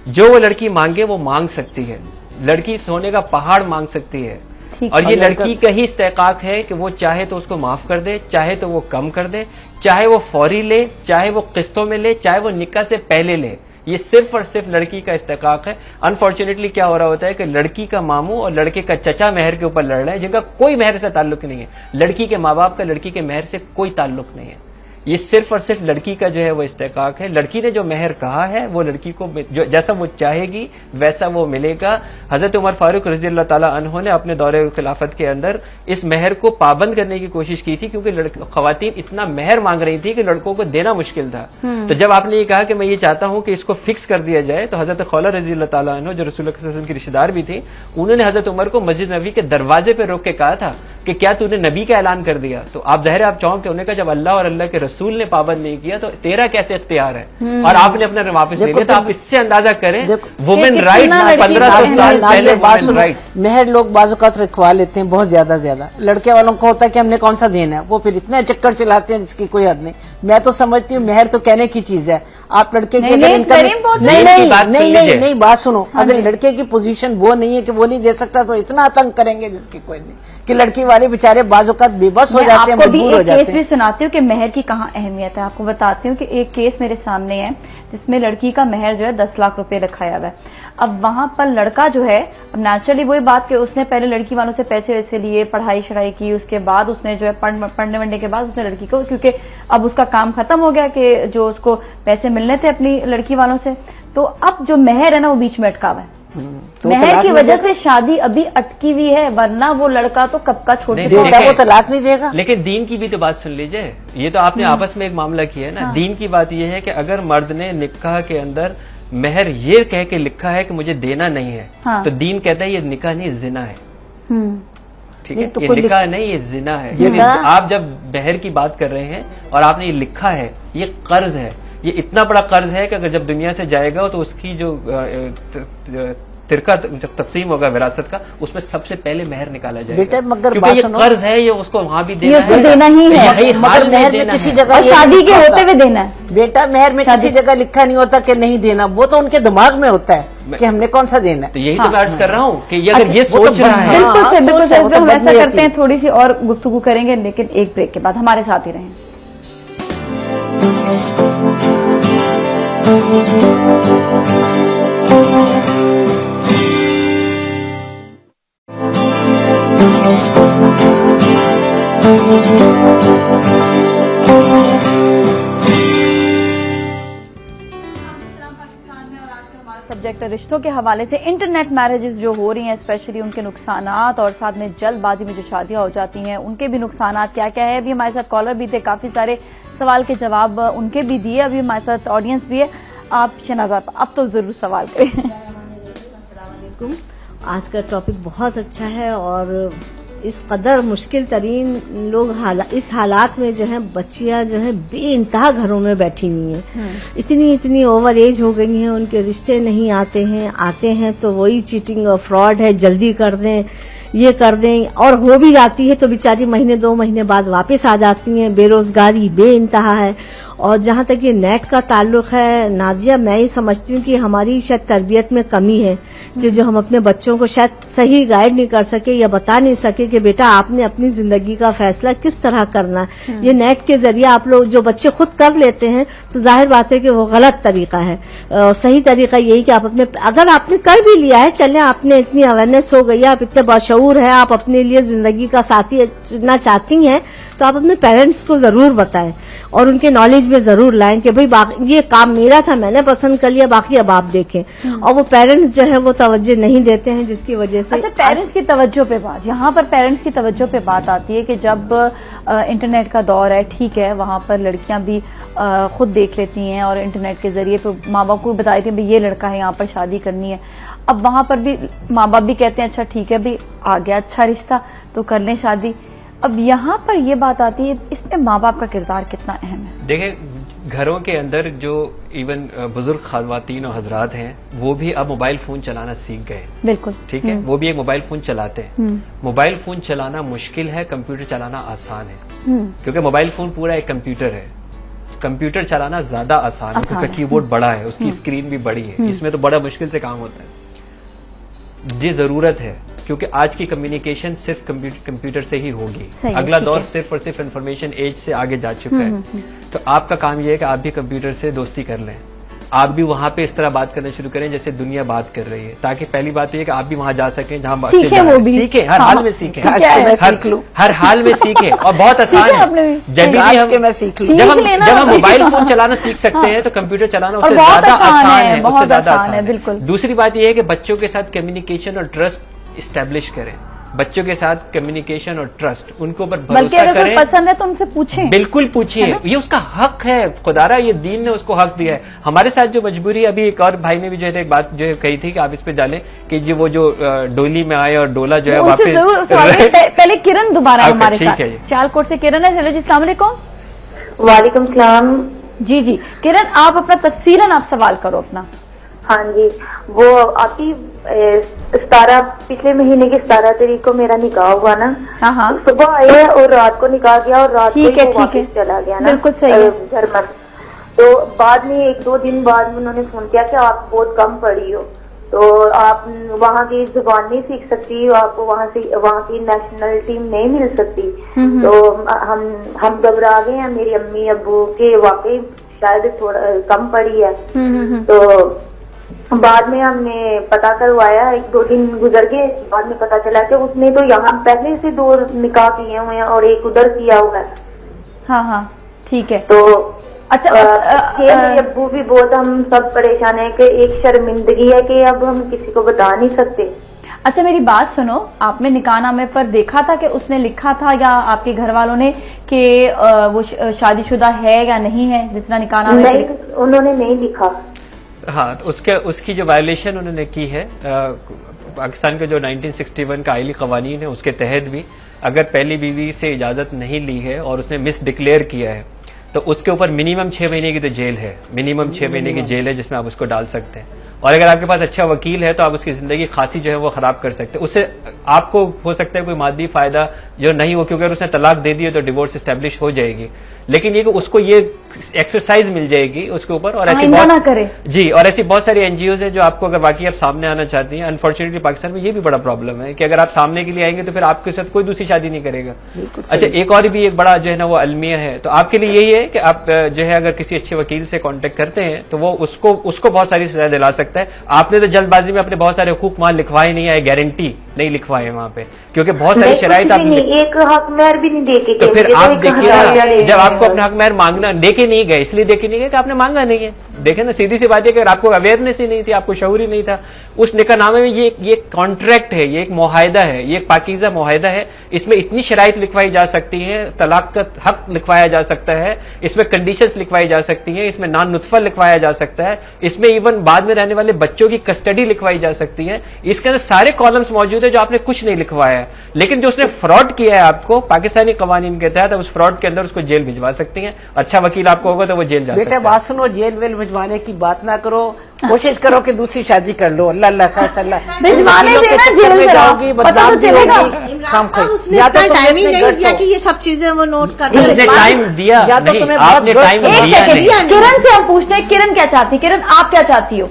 जो वो लड़की मांगे वो मांग सकती है। लड़की सोने का पहाड़ मांग सकती है और ये लड़की का ही इस्तेकाक है कि वो चाहे तो उसको माफ कर दे, चाहे तो वो कम कर दे, चाहे वो फौरी ले, चाहे वो किस्तों में ले, चाहे वो निकाह से पहले ले। ये सिर्फ और सिर्फ लड़की का इस्तेकाक है। अनफॉर्चुनेटली क्या हो रहा होता है कि लड़की का मामू और लड़के का चचा मेहर के ऊपर लड़ रहे हैं, जिनका कोई मेहर से ताल्लुक नहीं है। लड़की के माँ बाप का लड़की के मेहर से कोई ताल्लुक नहीं है। ये सिर्फ और सिर्फ लड़की का जो है वो इस्तेकाक है। लड़की ने जो मेहर कहा है वो लड़की को जो जैसा वो चाहेगी वैसा वो मिलेगा। हजरत उमर फारूक रज़ी अल्लाह ताला अन्हु ने अपने दौरे खिलाफत के अंदर इस मेहर को पाबंद करने की कोशिश की थी, क्योंकि खवातीन इतना मेहर मांग रही थी कि लड़कों को देना मुश्किल था। तो जब आपने ये कहा कि मैं ये चाहता हूं कि इसको फिक्स कर दिया जाए, तो हजरत खौला रज़ी अल्लाह ताला अन्हु जो रसूल सल्लल्लाहु अलैहि वसल्लम की रिश्तेदार भी थी, उन्होंने हजरत उमर को मस्जिद नबी के दरवाजे पर रोक के कहा था कि क्या तूने नबी का ऐलान कर दिया? तो आप ज़ाहिर आप चौंक के, उन्होंने कहा जब अल्लाह और अल्लाह के रसूल ने पाबंद नहीं किया तो तेरा कैसे इख्तियार है और आपने अपना वापस ले लिया। तो आप इससे अंदाजा करें वुमेन राइट्स 15 साल पहले वुमेन राइट्स। मेहर लोग बाज़-औक़ात रखवा लेते हैं बहुत ज्यादा। लड़के वालों को होता है कि हमने कौन सा देना है, वो फिर इतने चक्कर चलाते हैं जिसकी कोई हद नहीं। मैं तो समझती हूँ मेहर तो कहने की चीज है। आप लड़के की अगर इनकम नहीं बात सुनो, अगर लड़के की पोजीशन वो नहीं है कि वो नहीं दे सकता तो इतना आतंक करेंगे जिसकी कोई नहीं, कि लड़की वाले बेचारे बाजूकात बेबस हो जाते हैं, मजबूर हो जाते हैं। केस भी सुनाती हूँ कि मेहर की कहाँ अहमियत है। आपको बताती हूँ कि एक केस मेरे सामने है जिसमें लड़की का मेहर जो है 10 लाख रुपए रखाया हुआ है। अब वहां पर लड़का जो है, अब नेचुरली वही बात कि उसने पहले लड़की वालों से पैसे वैसे लिए, पढ़ाई शढ़ाई की, उसके बाद उसने जो है पढ़ने वढ़ने के बाद उसने लड़की को, क्योंकि अब उसका काम खत्म हो गया कि जो उसको पैसे मिलने थे अपनी लड़की वालों से, तो अब जो मेहर है ना वो बीच में अटका हुआ है। तो मेहर की वजह से शादी अभी अटकी हुई है, वरना वो लड़का तो कब का छोड़ चुका है, वो तलाक नहीं देगा। लेकिन दीन की भी तो बात सुन लीजिए, ये तो आपने आपस में एक मामला किया है ना। दीन की बात ये है कि अगर मर्द ने निकाह के अंदर मेहर ये कह के लिखा है कि मुझे देना नहीं है, तो दीन कहता है ये निकाह नहीं जिना है। ठीक है, ये निकाह नहीं ये जिना है। आप जब मेहर की बात कर रहे हैं और आपने ये लिखा है, ये कर्ज है, ये इतना बड़ा कर्ज है कि अगर जब दुनिया से जाएगा तो उसकी जो तिरका जब तकसीम होगा विरासत का, उसमें सबसे पहले मेहर निकाला जाएगा। बेटा मगर क्योंकि ये कर्ज है, ये उसको वहां भी देना है, देना ही है, मगर मेहर में किसी जगह शादी के होते हुए देना है। बेटा मेहर में किसी जगह लिखा नहीं होता कि नहीं देना, वो तो उनके दिमाग में होता है कि हमने कौन सा देना है। तो यही तो मैं अर्ज कर रहा हूँ कि ये अगर ये सोच रहा है। बिल्कुल से बिल्कुल हम ऐसा करते हैं, थोड़ी सी और गुफ्तगू करेंगे लेकिन एक ब्रेक के बाद। हमारे साथ ही रहें। सब्जेक्ट है रिश्तों के हवाले से इंटरनेट मैरिजेस जो हो रही हैं, स्पेशली उनके नुकसानात और साथ में जल्दबाजी में जो शादियां हो जाती हैं उनके भी नुकसानात क्या क्या है। अभी हमारे साथ कॉलर भी थे, काफी सारे सवाल के जवाब उनके भी दिए। अभी हमारे साथ ऑडियंस भी है। आप शहनाज़ अब तो जरूर सवाल करें। अस्सलामुअलैकुम। आज का टॉपिक बहुत अच्छा है और इस कदर मुश्किल तरीन लोग इस हालात में जो है बच्चियां जो है बेइंतहा घरों में बैठी हुई हैं, इतनी ओवर एज हो गई हैं, उनके रिश्ते नहीं आते हैं तो वही चीटिंग और फ्रॉड है, जल्दी कर दें, ये कर दें, और हो भी जाती है तो बेचारी महीने 2 महीने बाद वापस आ जाती हैं। बेरोजगारी बेइंतहा है। और जहां तक ये नेट का ताल्लुक है नाजिया, मैं ये समझती हूँ कि हमारी शायद तरबियत में कमी है कि जो हम अपने बच्चों को शायद सही गाइड नहीं कर सके या बता नहीं सके कि बेटा आपने अपनी जिंदगी का फैसला किस तरह करना है। ये नेट के जरिए आप लोग जो बच्चे खुद कर लेते हैं तो जाहिर बात है कि वो गलत तरीका है। सही तरीका यही कि आप अपने, अगर आपने कर भी लिया है, चले आपने इतनी अवेयरनेस हो गई, आप इतने बाशऊर है, आप अपने लिए जिंदगी का साथी चुनना चाहती हैं, तो आप अपने पेरेंट्स को जरूर बताएं और उनके नॉलेज में जरूर लाएं कि भाई ये काम मेरा था, मैंने पसंद कर लिया, बाकी अब आप देखें। और वो पेरेंट्स जो है वो तवज्जो नहीं देते हैं, जिसकी वजह से अच्छा पेरेंट्स की तवज्जो पे बात, यहाँ पर पेरेंट्स की तवज्जो पे बात आती है कि जब इंटरनेट का दौर है, ठीक है, वहां पर लड़कियां भी खुद देख लेती हैं और इंटरनेट के जरिए तो माँ बाप को बता देती हैं ये लड़का है, यहाँ पर शादी करनी है। अब वहां पर भी माँ बाप भी कहते हैं अच्छा ठीक है भाई आ गया अच्छा रिश्ता तो कर लें शादी। अब यहाँ पर ये बात आती है, इसमें माँ बाप का किरदार कितना अहम है? देखिए, घरों के अंदर जो इवन बुजुर्ग ख़वातीन और हजरात हैं वो भी अब मोबाइल फोन चलाना सीख गए। बिल्कुल ठीक है, वो भी एक मोबाइल फोन चलाते हैं। मोबाइल फोन चलाना मुश्किल है, कंप्यूटर चलाना आसान है, क्योंकि मोबाइल फोन पूरा एक कंप्यूटर है। कंप्यूटर चलाना ज्यादा आसान है, उसका कीबोर्ड बड़ा है, उसकी स्क्रीन भी बड़ी है, इसमें तो बड़ा मुश्किल से काम होता है। ये जरूरत है क्योंकि आज की कम्युनिकेशन सिर्फ कंप्यूटर से ही होगी। अगला दौर सिर्फ और सिर्फ इंफॉर्मेशन एज से आगे जा चुका है। तो आपका काम यह है कि आप भी कंप्यूटर से दोस्ती कर लें, आप भी वहां पे इस तरह बात करना शुरू करें जैसे दुनिया बात कर रही है, ताकि पहली बात तो ये कि आप भी वहां जा सकें जहां बच्चे सीखें, हर हाल में सीखें, हर हाल में सीखें। और बहुत आसान है, जब हम मोबाइल फोन चलाना सीख सकते हैं तो कंप्यूटर चलाना उससे ज्यादा आसान है, उससे ज्यादा आसान है। बिल्कुल। दूसरी बात यह है कि बच्चों के साथ कम्युनिकेशन और ट्रस्ट इस्टेब्लिश करें, बच्चों के साथ कम्युनिकेशन और ट्रस्ट, उनके ऊपर भरोसा करें। पसंद है तो उनसे पूछें, बिल्कुल पूछिए, ये उसका हक है, खुदारा ये दीन ने उसको हक दिया है। हमारे साथ जो मजबूरी, अभी एक और भाई ने भी जो है एक बात जो है कही थी कि आप इस पे डालें कि जी वो जो डोली में आए और डोला जो है वापस। पहले किरण दोबारा हमारे साथ सियालकोट से किरण है। हेलो जी, अस्सलाम वालेकुम। वालेकुम सलाम। जी जी किरण, आप अपना तफसीलन आप सवाल करो अपना। हाँ जी, वो आपकी 17 पिछले महीने की 17 तारीख को मेरा निकाह हुआ ना। हाँ। सुबह आए और रात को निकाह गया और रात को वापस चला गया ना। बिल्कुल सही है। जर्मन। तो बाद में 1-2 दिन बाद उन्होंने फोन किया कि आप बहुत कम पढ़ी हो, तो आप वहाँ की जुबान नहीं सीख सकती, आपको वहाँ की नेशनल टीम नहीं मिल सकती। तो हम घबरा गए हैं, मेरी अम्मी अब्बू के वाकई शायद थोड़ा कम पड़ी है। तो बाद में हमने पता करवाया, 1-2 दिन गुजर गए, बाद में पता चला कि उसने तो यहाँ पहले से 2 निकाह किए हुए हैं और एक उधर किया हुआ है। हाँ, ठीक है। तो अच्छा, मेरे अब्बू भी बहुत, हम सब परेशान है कि एक शर्मिंदगी है कि अब हम किसी को बता नहीं सकते। अच्छा मेरी बात सुनो, आपने निकाहनामे पर देखा था कि उसने लिखा था या आपके घर वालों ने कि वो शादीशुदा है या नहीं है, जिसने निकाहनामे? नहीं, उन्होंने नहीं लिखा। हाँ, तो उसकी जो वायलेशन उन्होंने की है, पाकिस्तान के जो 1961 का आईली कवानीन है उसके तहत भी अगर पहली बीवी से इजाजत नहीं ली है और उसने मिस डिक्लेयर किया है तो उसके ऊपर मिनिमम 6 महीने की तो जेल है, मिनिमम 6 महीने की जेल है जिसमें आप उसको डाल सकते हैं। और अगर आपके पास अच्छा वकील है तो आप उसकी जिंदगी खासी जो है वो खराब कर सकते हैं। उससे आपको हो सकता है कोई मादी फायदा जो नहीं हो, क्योंकि अगर उसने तलाक दे दी है तो डिवोर्स एस्टेब्लिश हो जाएगी, लेकिन ये कि उसको ये एक्सरसाइज मिल जाएगी उसके ऊपर। और ऐसी बहुत करे जी, और ऐसी बहुत सारी एनजीओज है जो आपको अगर वाकई आप सामने आना चाहती हैं। अनफॉर्चुनेटली पाकिस्तान में ये भी बड़ा प्रॉब्लम है कि अगर आप सामने के लिए आएंगे तो फिर आपके साथ कोई दूसरी शादी नहीं करेगा। अच्छा, एक और भी एक बड़ा जो है ना वो अलमिया है, तो आपके लिए यही है कि आप जो है अगर किसी अच्छे वकील से कांटेक्ट करते हैं तो वो उसको बहुत सारी सजा दिला सकता है। आपने तो जल्दबाजी में अपने बहुत सारे हुकूक वहां लिखवाए नहीं है, गारंटी नहीं लिखवाए वहां पे, क्योंकि बहुत सारी शराइत आप एक हक महर भी नहीं देके। तो फिर आप देखिए, जब आपको अपना हक महर मांगना देके नहीं गए, इसलिए देके नहीं गए कि आपने मांगा नहीं है। देखे ना, सीधी सी बात है कि अगर आपको अवेयरनेस ही नहीं थी, आपको शऊर ही नहीं था, उस निकाहनामे में ये कॉन्ट्रैक्ट है, ये एक मुआहिदा है, ये एक पाकीज़ा मुआहिदा है। इसमें इतनी शराइत लिखवाई जा सकती हैं, तलाक का हक लिखवाया जा सकता है, इसमें कंडीशंस लिखवाई जा सकती हैं, इसमें नान नुत्फा लिखवाया जा सकता है, इसमें इवन बाद में रहने वाले बच्चों की कस्टडी लिखवाई जा सकती है। इसके अंदर सारे कॉलम्स मौजूद है जो आपने कुछ नहीं लिखवाया है, लेकिन जो उसने फ्रॉड किया है आपको पाकिस्तानी कवानीन के तहत, उस फ्रॉड के अंदर उसको जेल भिजवा सकती हैं। अच्छा वकील आपको होगा तो वो जेल जा सकता है। बेटा बात सुनो, जेल वेल भिजवाने की बात ना करो, कोशिश करो कि दूसरी शादी कर लो। अल्लाह अल्लाह भिजवाने से ना जेल में जाओगी, बदनाम भी होगी। या तो टाइम ही नहीं दिया कि ये सब चीजें वो नोट कर ले। टाइम दिया या तो तुम्हें आपने टाइम दिया। किरण से हम पूछते हैं, किरण क्या चाहती? किरण आप क्या चाहती हो?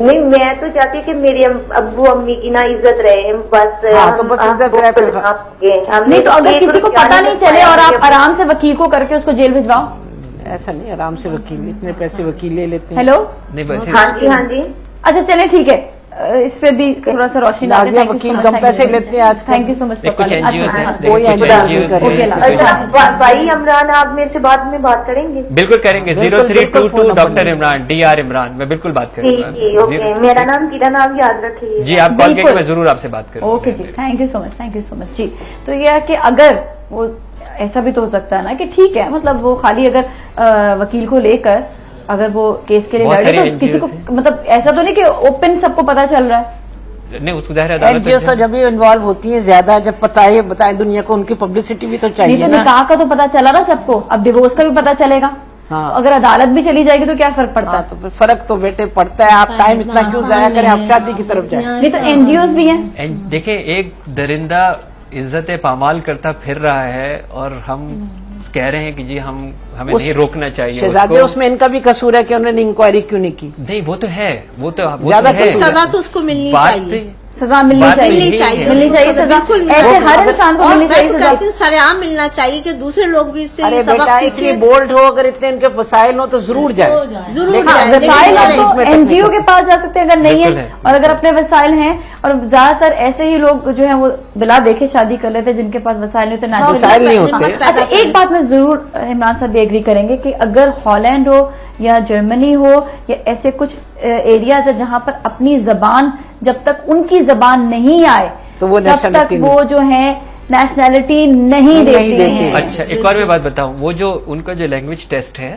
नहीं, मैं तो चाहती हूँ कि मेरे अब्बू अम्मी की ना इज्जत रहे, बस। हाँ, तो बस इज्जत रहे। नहीं तो अगर किसी को पता नहीं चले और आप आराम से वकील को करके उसको जेल भिजवाओ। ऐसा नहीं, आराम से वकील, इतने पैसे वकील ले लेते हैं। हेलो, नहीं, हाँ जी। अच्छा चले ठीक है, इस पे भी थोड़ा सा रोशनी डालिए। वकील कम पैसे लेते हैं आज। Thank you so much. कुछ एनजीओ है, भाई इमरान, आप मेरे से बाद में बात करेंगे? बिल्कुल करेंगे। 0322 डॉक्टर इमरान, DR इमरान, मैं बिल्कुल बात करूंगा। मेरा नाम किरण, आप याद रखिए जी। आप कॉल करके मैं जरूर आपसे बात करूंगा। ओके जी, thank you so much, thank you so much जी। तो ये है कि अगर वो ऐसा भी तो हो सकता है ना कि ठीक है, मतलब वो खाली अगर वकील को लेकर अगर वो केस के लिए लड़े तो किसी को, मतलब ऐसा तो नहीं कि ओपन सबको पता चल रहा है। नहीं, उसको ज़ाहिर है एनजीओ तो जब भी इन्वॉल्व होती है ज्यादा, जब बताए दुनिया को, उनकी पब्लिसिटी भी तो चाहिए नहीं तो निकाह का तो पता चला ना सबको, अब डिवोर्स का भी पता चलेगा। हाँ। तो अगर अदालत भी चली जाएगी तो क्या फर्क पड़ता है? तो फर्क तो बेटे पड़ता है। आप टाइम इतना क्यों जाया करें, आप शादी की तरफ जाए। नहीं तो एनजीओ भी हैं। देखिए, एक दरिंदा इज्जत पामाल करता फिर रहा है और हम कह रहे हैं कि जी हमें नहीं रोकना चाहिए। शहजादे, उसमें इनका भी कसूर है कि उन्होंने इंक्वायरी क्यों नहीं की? नहीं, वो तो है, वो तो ज्यादा सजा तो उसको मिलनी चाहिए। सजा मिलनी चाहिए सजा, ऐसे हर इंसान को मिलनी चाहिए सजा। सरेआम मिलना चाहिए कि दूसरे लोग भी इससे सबक सीखें। बोल्ड हो, अगर इतने इनके वसाइल हो तो जरूर जाए। वसाइल तो एनजीओ के पास जा सकते हैं अगर नहीं है, और अगर अपने वसाइल हैं, और ज्यादातर ऐसे ही लोग जो है वो बिला देखे शादी कर लेते हैं जिनके पास वसाइल नहीं होते, वसाइल नहीं होते। अच्छा, एक बात में जरूर इमरान साहब भी एग्री करेंगे कि अगर हॉलैंड हो या जर्मनी हो या ऐसे कुछ एरियाज है जहां पर अपनी जबान, जब तक उनकी जबान नहीं आए तो वो तब तक वो जो है नेशनैलिटी नहीं देती है। अच्छा, एक और मैं बात बताऊं, वो जो उनका जो लैंग्वेज टेस्ट है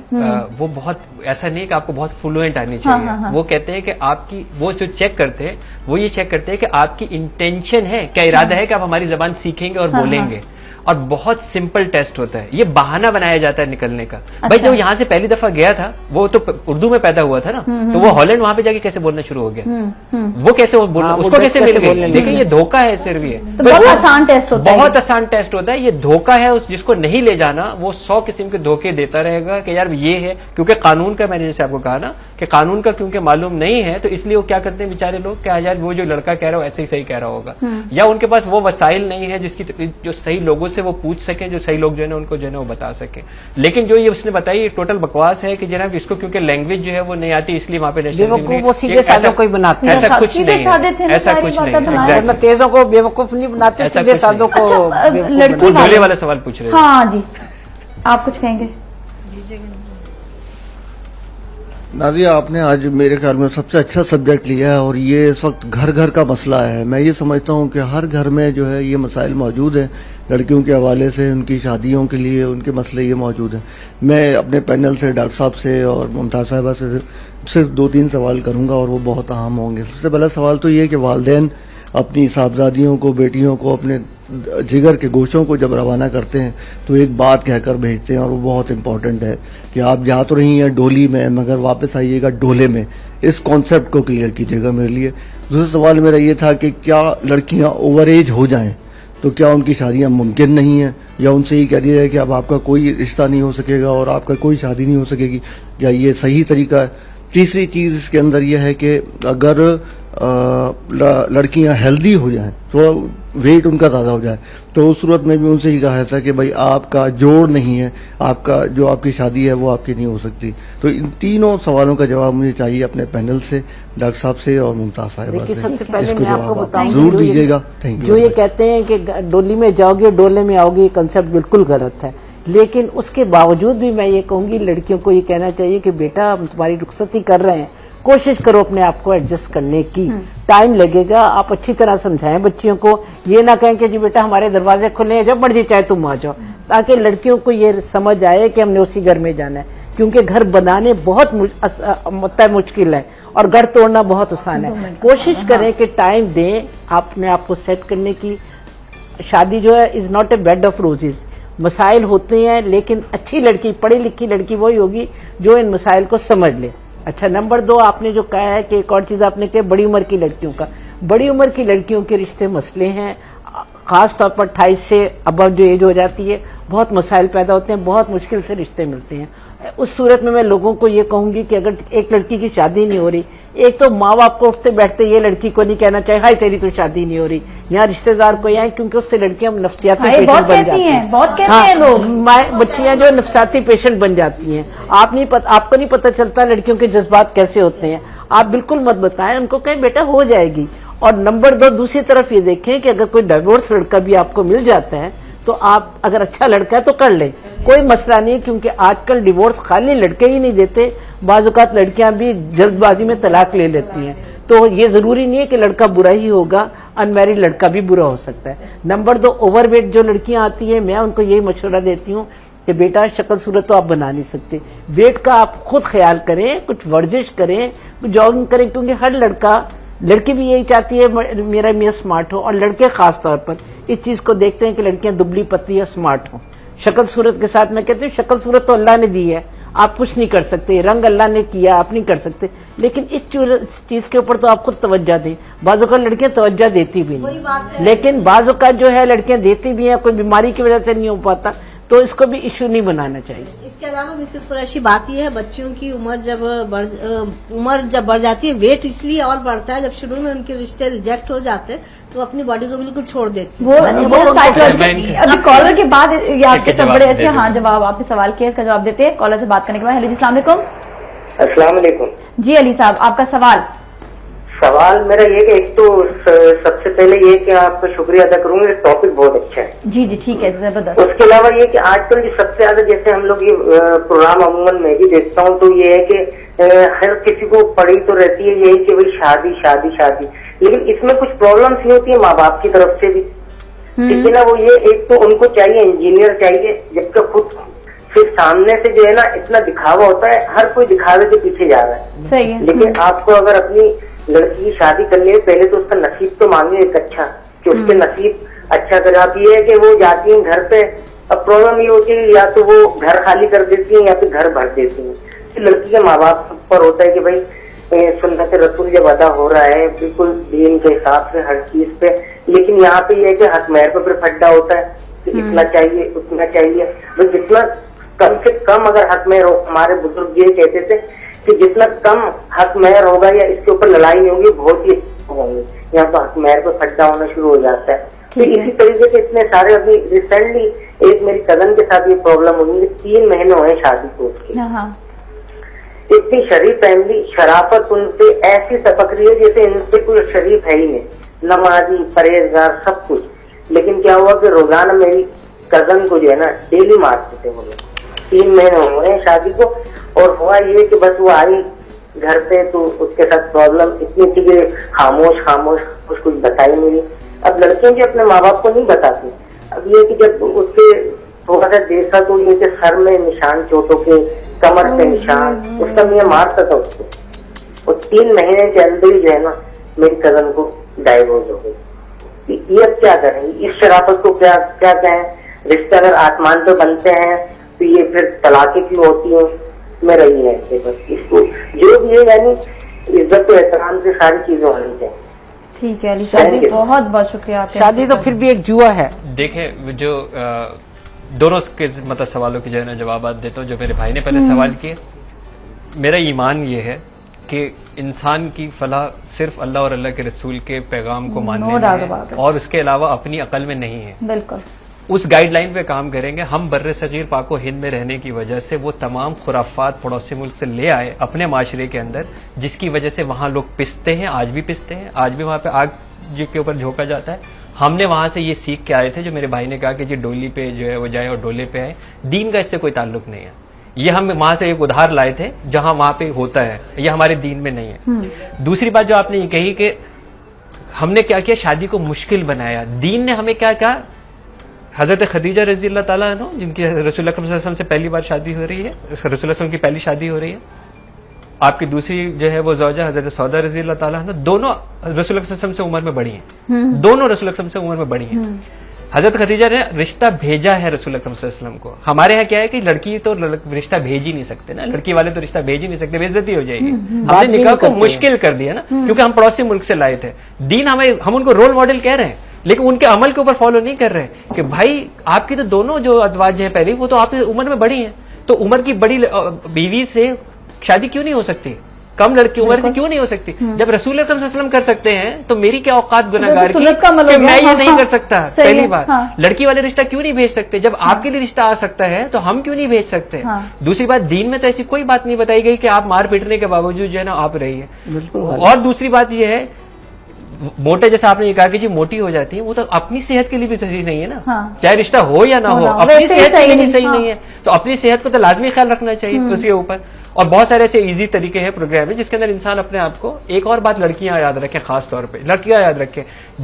वो बहुत ऐसा नहीं कि आपको बहुत फ्लुएंट आनी चाहिए। हाँ। वो कहते हैं कि आपकी, वो जो चेक करते हैं वो ये चेक करते हैं कि आपकी इंटेंशन है, क्या इरादा है कि आप हमारी जबान सीखेंगे और बोलेंगे। और बहुत सिंपल टेस्ट होता है, ये बहाना बनाया जाता है निकलने का। भाई जो यहाँ से पहली दफा गया था वो तो उर्दू में पैदा हुआ था ना, तो वो हॉलैंड वहां पे जाके कैसे बोलना शुरू हो गया, वो कैसे बोलना, उसको कैसे मिल गई। देखिए ये धोखा है सिर्फ, ये बहुत आसान टेस्ट होता है, बहुत आसान टेस्ट होता है, ये धोखा है। उस जिसको नहीं ले जाना वो 100 किस्म के धोखे देता रहेगा कि यार ये है, क्योंकि कानून का, मैंने जैसे आपको कहा ना कि कानून का क्योंकि मालूम नहीं है, तो इसलिए वो क्या करते हैं बेचारे लोग, क्या यार वो जो लड़का कह रहा हो ऐसे ही सही कह रहा होगा, या उनके पास वो वसाइल नहीं है जिसकी जो सही लोगों से वो पूछ सके, जो सही लोग जो है उनको जो है वो बता सके। लेकिन जो ये उसने बताई ये टोटल बकवास है कि जनाब इसको क्योंकि लैंग्वेज जो है वो नहीं आती इसलिए वहां पे वो सीधे साधों को ही बनाते हैं, ऐसा कुछ नहीं है, ऐसा कुछ नहीं है। तेजों को बेवकूफ नहीं बनाते, सीधे साधों को। लड़की दूल्हे वाला सवाल पूछ रहे हैं। हाँ जी, आप कुछ कहेंगे? नाज़िया, आपने आज मेरे ख्याल में सबसे अच्छा सब्जेक्ट लिया है, और ये इस वक्त घर घर का मसला है। मैं ये समझता हूँ कि हर घर में जो है ये मसाइल मौजूद हैं, लड़कियों के हवाले से, उनकी शादियों के लिए उनके मसले ये मौजूद हैं। मैं अपने पैनल से, डॉक्टर साहब से और मुमताज़ साहिबा से सिर्फ 2-3 सवाल करूंगा और वो बहुत अहम होंगे। सबसे पहला सवाल तो ये कि वालिदैन अपनी साहबजादियों को, बेटियों को, अपने जिगर के गोशों को जब रवाना करते हैं तो एक बात कहकर भेजते हैं, और वो बहुत इंपॉर्टेंट है कि आप जा तो रही हैं डोली में, मगर वापस आइएगा डोले में। इस कॉन्सेप्ट को क्लियर कीजिएगा मेरे लिए। दूसरा सवाल मेरा ये था कि क्या लड़कियां ओवर एज हो जाएं तो क्या उनकी शादियां मुमकिन नहीं है, या उनसे ही कह दिया जाए कि अब आपका कोई रिश्ता नहीं हो सकेगा और आपका कोई शादी नहीं हो सकेगी, क्या ये सही तरीका है? तीसरी चीज इसके अंदर यह है कि अगर लड़कियां हेल्दी हो जाएं, तो वेट उनका ज्यादा हो जाए, तो उस सूरत में भी उनसे ही कहा था कि भाई आपका जोड़ नहीं है, आपका जो आपकी शादी है वो आपकी नहीं हो सकती। तो इन तीनों सवालों का जवाब मुझे चाहिए अपने पैनल से, डॉक्टर साहब से और मुमताज साहिबा से। सबसे पहले मैं आपको बताऊं, जरूर दीजिएगा। Thank you. जो ये कहते हैं कि डोली में जाओगे डोले में आओगे, ये कंसेप्ट बिल्कुल गलत है। लेकिन उसके बावजूद भी मैं ये कहूंगी लड़कियों को ये कहना चाहिए कि बेटा हम तुम्हारी रुखसती कर रहे हैं, कोशिश करो अपने आप को एडजस्ट करने की, टाइम लगेगा। आप अच्छी तरह समझाएं बच्चियों को, ये ना कहें कि जी बेटा हमारे दरवाजे खुले हैं, जब मर्जी चाहे तुम आ जाओ, ताकि लड़कियों को ये समझ आए कि हमने उसी घर में जाना है। क्योंकि घर बनाने बहुत मुश्किल है और घर तोड़ना बहुत आसान है। कोशिश करें कि टाइम दें अपने आप को सेट करने की। शादी जो है is not a bed of roses, मसाइल होते हैं, लेकिन अच्छी लड़की, पढ़ी लिखी लड़की वही होगी जो इन मसाइल को समझ ले। अच्छा, नंबर 2 आपने जो कहा है कि एक और चीज आपने कही बड़ी उम्र की लड़कियों का, बड़ी उम्र की लड़कियों के रिश्ते मसले हैं, खास तौर पर 28 से अब जो एज हो जाती है बहुत मसाइल पैदा होते हैं, बहुत मुश्किल से रिश्ते मिलते हैं। उस सूरत में मैं लोगों को ये कहूंगी कि अगर एक लड़की की शादी नहीं हो रही, एक तो माँ बाप को उठते बैठते ये लड़की को नहीं कहना चाहिए हाय तेरी तो शादी नहीं हो रही, यहाँ रिश्तेदार को यहाँ, क्योंकि उससे लड़कियां नफ्सियाती पेशेंट बन जाती हैं। बहुत कहते हैं लोग, बच्चियां जो नफ्सियाती पेशेंट बन जाती हैं। आपको नहीं पता चलता लड़कियों के जज्बात कैसे होते हैं। आप बिल्कुल मत बताएं उनको, कहें बेटा हो जाएगी। और नंबर 2 दूसरी तरफ ये देखें कि अगर कोई डाइवोर्स लड़का भी आपको मिल जाता है तो आप अगर अच्छा लड़का है तो कर ले, कोई मसला नहीं, क्योंकि आजकल डिवोर्स खाली लड़के ही नहीं देते, बाज़-औक़ात लड़कियां भी जल्दबाजी में तलाक ले लेती हैं। तो ये जरूरी नहीं है कि लड़का बुरा ही होगा, अनमैरिड लड़का भी बुरा हो सकता है। नंबर 2 ओवरवेट जो लड़कियां आती हैं, मैं उनको यही मशवरा देती हूँ कि बेटा शक्ल सूरत तो आप बना नहीं सकते, वेट का आप खुद ख्याल करें, कुछ वर्जिश करें, जॉगिंग करें, क्योंकि हर लड़की भी यही चाहती है मेरा मियां स्मार्ट हो, और लड़के खास तौर पर इस चीज को देखते हैं कि लड़कियां दुबली पतली या स्मार्ट हो। शक्ल सूरत के साथ मैं कहती हूँ शक्ल सूरत तो अल्लाह ने दी है, आप कुछ नहीं कर सकते, रंग अल्लाह ने किया आप नहीं कर सकते, लेकिन इस चीज के ऊपर तो आप खुद तवज्जो दें। बाज़ों का लड़कियां तवज्जो देती भी नहीं, लेकिन बाज़ों का जो है लड़कियां देती भी हैं, कोई बीमारी की वजह से नहीं हो पाता, तो इसको भी इश्यू नहीं बनाना चाहिए। इसके अलावा मिसेस कुरैशी बात यह है, बच्चियों की उम्र जब बढ़ जाती है, वेट इसलिए और बढ़ता है जब शुरू में उनके रिश्ते रिजेक्ट हो जाते हैं तो अपनी बॉडी को बिल्कुल छोड़ देती है। वो साइकोलॉजी। अभी कॉलर के बाद ये आपके सब बड़े अच्छे हाँ जवाब आपके सवाल के इसका जवाब देते हैं कॉलर से बात करने के बाद। हेलो जी, अस्सलाम वालेकुम। अस्सलाम वालेकुम जी। अली साहब, आपका सवाल मेरा ये कि एक तो सबसे पहले ये कि आपका शुक्रिया अदा करूंगा, टॉपिक बहुत अच्छा है। जी ठीक है, जबरदस्त। उसके अलावा ये कि आजकल जो सबसे ज्यादा जैसे हम लोग ये प्रोग्राम अमूमन मैं भी देखता हूँ, तो ये है कि हर किसी को पड़ी तो रहती है यही कि भाई शादी शादी शादी, लेकिन इसमें कुछ प्रॉब्लम्स ही होती है माँ बाप की तरफ से भी, ठीक है ना। वो ये एक तो उनको चाहिए इंजीनियर चाहिए, जबकि खुद फिर सामने से जो है ना इतना दिखावा होता है, हर कोई दिखावे के पीछे जा रहा है। सही है। लेकिन आपको अगर अपनी लड़की की शादी करनी है, पहले तो उसका नसीब तो मांगे एक अच्छा, कि उसके नसीब अच्छा करा। अब ये है कि वो जाती हैं घर पे, अब प्रॉब्लम ये होती है या तो वो घर खाली कर देती हैं या फिर घर भर देती हैं। तो लड़की के माँ बाप पर होता है कि भाई सुन्नत रसूल जब अदा हो रहा है बिल्कुल दीन के हिसाब से हर चीज पे, लेकिन यहाँ पे ये है कि हक महर पे फिर फड्डा होता है कि इतना चाहिए उतना चाहिए। तो जितना कम से कम अगर हक महर हो, हमारे बुजुर्ग ये कहते थे कि जितना कम हक महर होगा या इसके ऊपर लड़ाई नहीं होगी बहुत ही होंगे, यहाँ तो हक महर पे फड्डा होना शुरू हो जाता है। तो इसी तरीके से इतने सारे, अभी रिसेंटली एक मेरी कजन के साथ ये प्रॉब्लम हुई, 3 महीने हुए शादी को उसकी। इतनी शरीफ फैमिली, शराफत उनसे ऐसी टपक रही है जैसे इनसे कोई शरीफ है ही नहीं, नमाजी परहेजगार सब कुछ। लेकिन क्या हुआ कि रोजाना मेरी कजन को जो है ना डेली मारते थे वो लोग। 3 महीने हुए हैं शादी को, और हुआ ये कि बस वो आई घर पे तो उसके साथ प्रॉब्लम इतनी थी कि खामोश खामोश कुछ बताई नहीं। अब लड़कियां भी अपने माँ बाप को नहीं बताती। अब ये कि जब उसके थोड़ा सा देखा तो उनके सर में निशान चोटों के, कमर पे निशान, उसका मैं मारता था उसको। और 3 महीने के अंदर ही जो है ना मेरी कजन को डाइवोर्स हो गई। ये अब क्या करें, इस शराफत को क्या क्या कहें। रिश्ते अगर आसमान पे बनते हैं तो ये फिर तलाकें क्यों होती है में रही है। बस इसको जो भी है यानी इज्जत और एहतराम से सारी चीजें होनी चाहिए। ठीक है अलीशा जी, बहुत बहुत शुक्रिया। शादी तो फिर भी एक जुआ है। देखें जो दोनों के मतलब सवालों की जो है ना जवाब देता हूँ। जो मेरे भाई ने पहले सवाल किए, मेरा ईमान ये है कि इंसान की फलाह सिर्फ अल्लाह और अल्लाह के रसूल के पैगाम को मानने में है और उसके अलावा अपनी अकल में नहीं है। बिल्कुल उस गाइडलाइन पे काम करेंगे। हम बर्रे सगीर पाको हिंद में रहने की वजह से वो तमाम खुराफात पड़ोसी मुल्क से ले आए अपने माशरे के अंदर, जिसकी वजह से वहां लोग पिसते हैं, आज भी पिसते हैं, आज भी वहां पे आग के ऊपर झोंका जाता है। हमने वहां से ये सीख के आए थे, जो मेरे भाई ने कहा कि जी डोली पे जो है वो जाए और डोले पे आए। दीन का इससे कोई ताल्लुक नहीं है। ये हम वहां से एक उधार लाए थे जहां वहां पे होता है, ये हमारे दीन में नहीं है। दूसरी बात जो आपने ये कही कि हमने क्या किया, शादी को मुश्किल बनाया। दीन ने हमें क्या कहा, हजरत खदीजा रजी अल्लाह ताला अन्हा, जिनकी रसूल अकरम सल्लल्लाहु अलैहि वसल्लम से पहली बार शादी हो रही है, रसूल वसल्लम की पहली शादी हो रही है। आपकी दूसरी जो है वो ज़ौजा हजरत सौदा रजी अल्लाह ताला अन्हा, दोनों रसूल अकरम सल्लल्लाहु अलैहि वसल्लम से उम्र में बड़ी हैं। दोनों रसूल अकरम से उम्र में बड़ी हैं। हजरत खदीजा ने रिश्ता भेजा है रसूल अकरम सल्लल्लाहु अलैहि वसल्लम को। हमारे यहाँ क्या है कि लड़की तो रिश्ता भेज ही नहीं सकते ना, लड़की वाले तो रिश्ता भेज ही नहीं सकते, बेइज्जती हो जाएगी। हमने निकाह को मुश्किल कर दिया ना, क्योंकि हम पड़ोसी मुल्क से लाए थे। दीन हम उनको रोल मॉडल कह रहे हैं, लेकिन उनके अमल के ऊपर फॉलो नहीं कर रहे कि भाई आपकी तो दोनों जो अजवाज हैं पहले वो तो आपकी उम्र में बड़ी हैं, तो उम्र की बड़ी बीवी से शादी क्यों नहीं हो सकती, कम लड़की उम्र से क्यों नहीं हो सकती। जब रसूल अकरम सल्लल्लाहु अलैहि वसल्लम कर सकते हैं तो मेरी क्या औकात गुनाहगार की कि मैं ये नहीं कर सकता। पहली बात, लड़की वाले रिश्ता क्यों नहीं भेज सकते, जब आपके लिए रिश्ता आ सकता है तो हम क्यों नहीं भेज सकते। दूसरी बात, दीन में तो ऐसी कोई बात नहीं बताई गई कि आप मार पीटने के बावजूद जो है ना आप रहिए। और दूसरी बात यह है, मोटे जैसा आपने ये कहा कि जी मोटी हो जाती है, वो तो अपनी सेहत के लिए भी सही नहीं है ना। चाहे रिश्ता हो या ना हो, अपनी सेहत के लिए भी सही नहीं है। तो अपनी सेहत को तो लाजमी ख्याल रखना चाहिए उसके ऊपर। और बहुत सारे ऐसे इजी तरीके हैं प्रोग्राम में जिसके अंदर इंसान अपने आप को, एक और बात लड़कियां याद रखें, खास तौर पे लड़कियां याद रखें,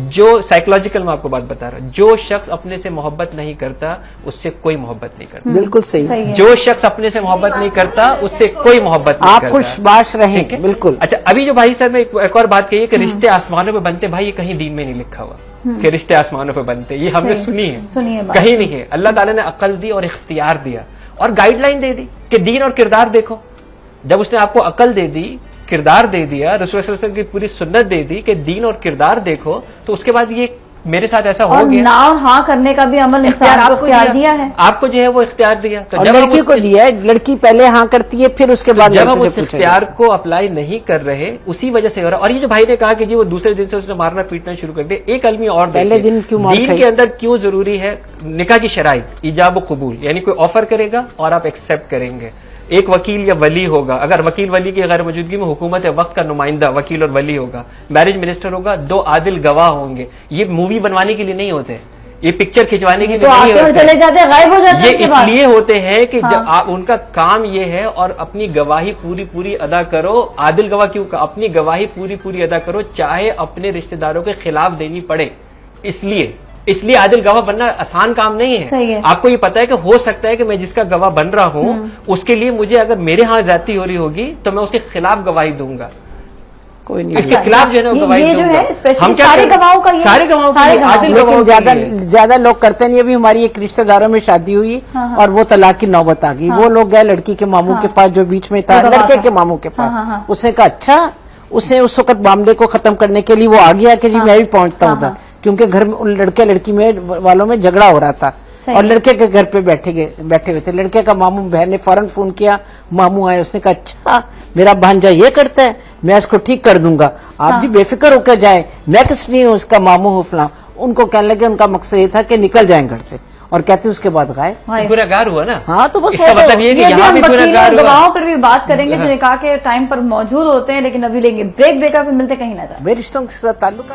जो साइकोलॉजिकल मैं आपको बात बता रहा हूं, जो शख्स अपने से मोहब्बत नहीं करता उससे कोई मोहब्बत नहीं करता। बिल्कुल सही। जो शख्स अपने से मोहब्बत नहीं करता उससे कोई मोहब्बत नहीं करता। आप खुशबाश रहें। बिल्कुल। अच्छा, अभी जो भाई सर ने एक और बात कही है कि रिश्ते आसमानों पे बनते, भाई ये कहीं दीन में नहीं लिखा हुआ कि रिश्ते आसमानों पे बनते, ये हमने सुनी है, कहीं नहीं है। अल्लाह ताला ने अकल दी और इख्तियार दिया और गाइडलाइन दे दी कि दीन और किरदार देखो। जब उसने आपको अकल दे दी, किरदार दे दिया, रसूल सल्लल्लाहु अलैहि वसल्लम की पूरी सुन्नत दे दी कि दीन और किरदार देखो, तो उसके बाद ये मेरे साथ ऐसा हो गया। ना हाँ करने का भी अमल इंसान को इख्तियार दिया है, आपको जो है वो इख्तियार दिया। तो जब लड़की को दिया है, लड़की पहले हाँ करती है, फिर उसके बाद जब हम उस इख्तियार को अप्लाई नहीं कर रहे, उसी वजह से हो रहा। और ये जो भाई ने कहा कि जी वो दूसरे दिन से उसने मारना पीटना शुरू कर दिया, एक अलमी और पहले दिन क्यों, दीन के अंदर क्यों जरूरी है निकाह की शराइत, इजाब व कबूल, यानी कोई ऑफर करेगा और आप एक्सेप्ट करेंगे। एक वकील या वली होगा, अगर वकील वली की गैर मौजूदगी में हुकूमत वक्त का नुमाइंदा वकील और वली होगा, मैरिज मिनिस्टर होगा, 2 आदिल गवाह होंगे। ये मूवी बनवाने के लिए नहीं होते, ये पिक्चर खिंचवाने के लिए नहीं होते, चले जाते, गायब हो जाते। ये इसलिए होते हैं कि जब आप, उनका काम ये है और अपनी गवाही पूरी पूरी अदा करो। आदिल गवाह क्यों, अपनी गवाही पूरी पूरी अदा करो, चाहे अपने रिश्तेदारों के खिलाफ देनी पड़े। इसलिए आदिल गवाह बनना आसान काम नहीं है। आपको ये पता है कि हो सकता है कि मैं जिसका गवाह बन रहा हूं उसके लिए मुझे, अगर मेरे यहां ज्यादती हो रही होगी तो मैं उसके खिलाफ गवाही दूंगा। कोई नहीं। इसके खिलाफ जो है ना गवाही ये जो दूंगा। है स्पेशली सारे गवाहों का, सारे गवाहों के लिए, आदिल लेकिन गवाहों के लिए। ज्यादा लोग करते नहीं। अभी हमारी एक रिश्तेदारों में शादी हुई और वो तलाक की नौबत आ गई। वो लोग गए लड़की के मामू के पास, जो बीच में था, लड़के के मामू के पास। उसने कहा अच्छा, उसने उस वक्त मामले को खत्म करने के लिए वो आ गया कि जी मैं भी पहुंचता हूँ था, क्योंकि घर में लड़के लड़की में वालों में झगड़ा हो रहा था और लड़के के घर पे बैठे हुए थे। लड़के का मामू बहन ने फौरन फोन किया, मामू आए, उसने कहा अच्छा मेरा भांजा ये करता है, मैं इसको ठीक कर दूंगा, आप जी बेफिक्र होकर जाए, मैं किस नहीं हूँ, उसका मामू हूँ फलां। उनको कहने लगे, उनका मकसद ये था कि निकल जाए घर से, और कहते उसके बाद गायब। गुनहगार हुआ ना। हाँ, तो बस इसका मतलब ये कि यहाँ भी गुनहगार हुआ। गवाहों पर भी बात करेंगे जो निकाह के टाइम पर मौजूद होते हैं, लेकिन अभी लेंगे ब्रेक। ब्रेकअप मिलते कहीं ना जाए। मेरे रिश्तों के साथ ताल्लुक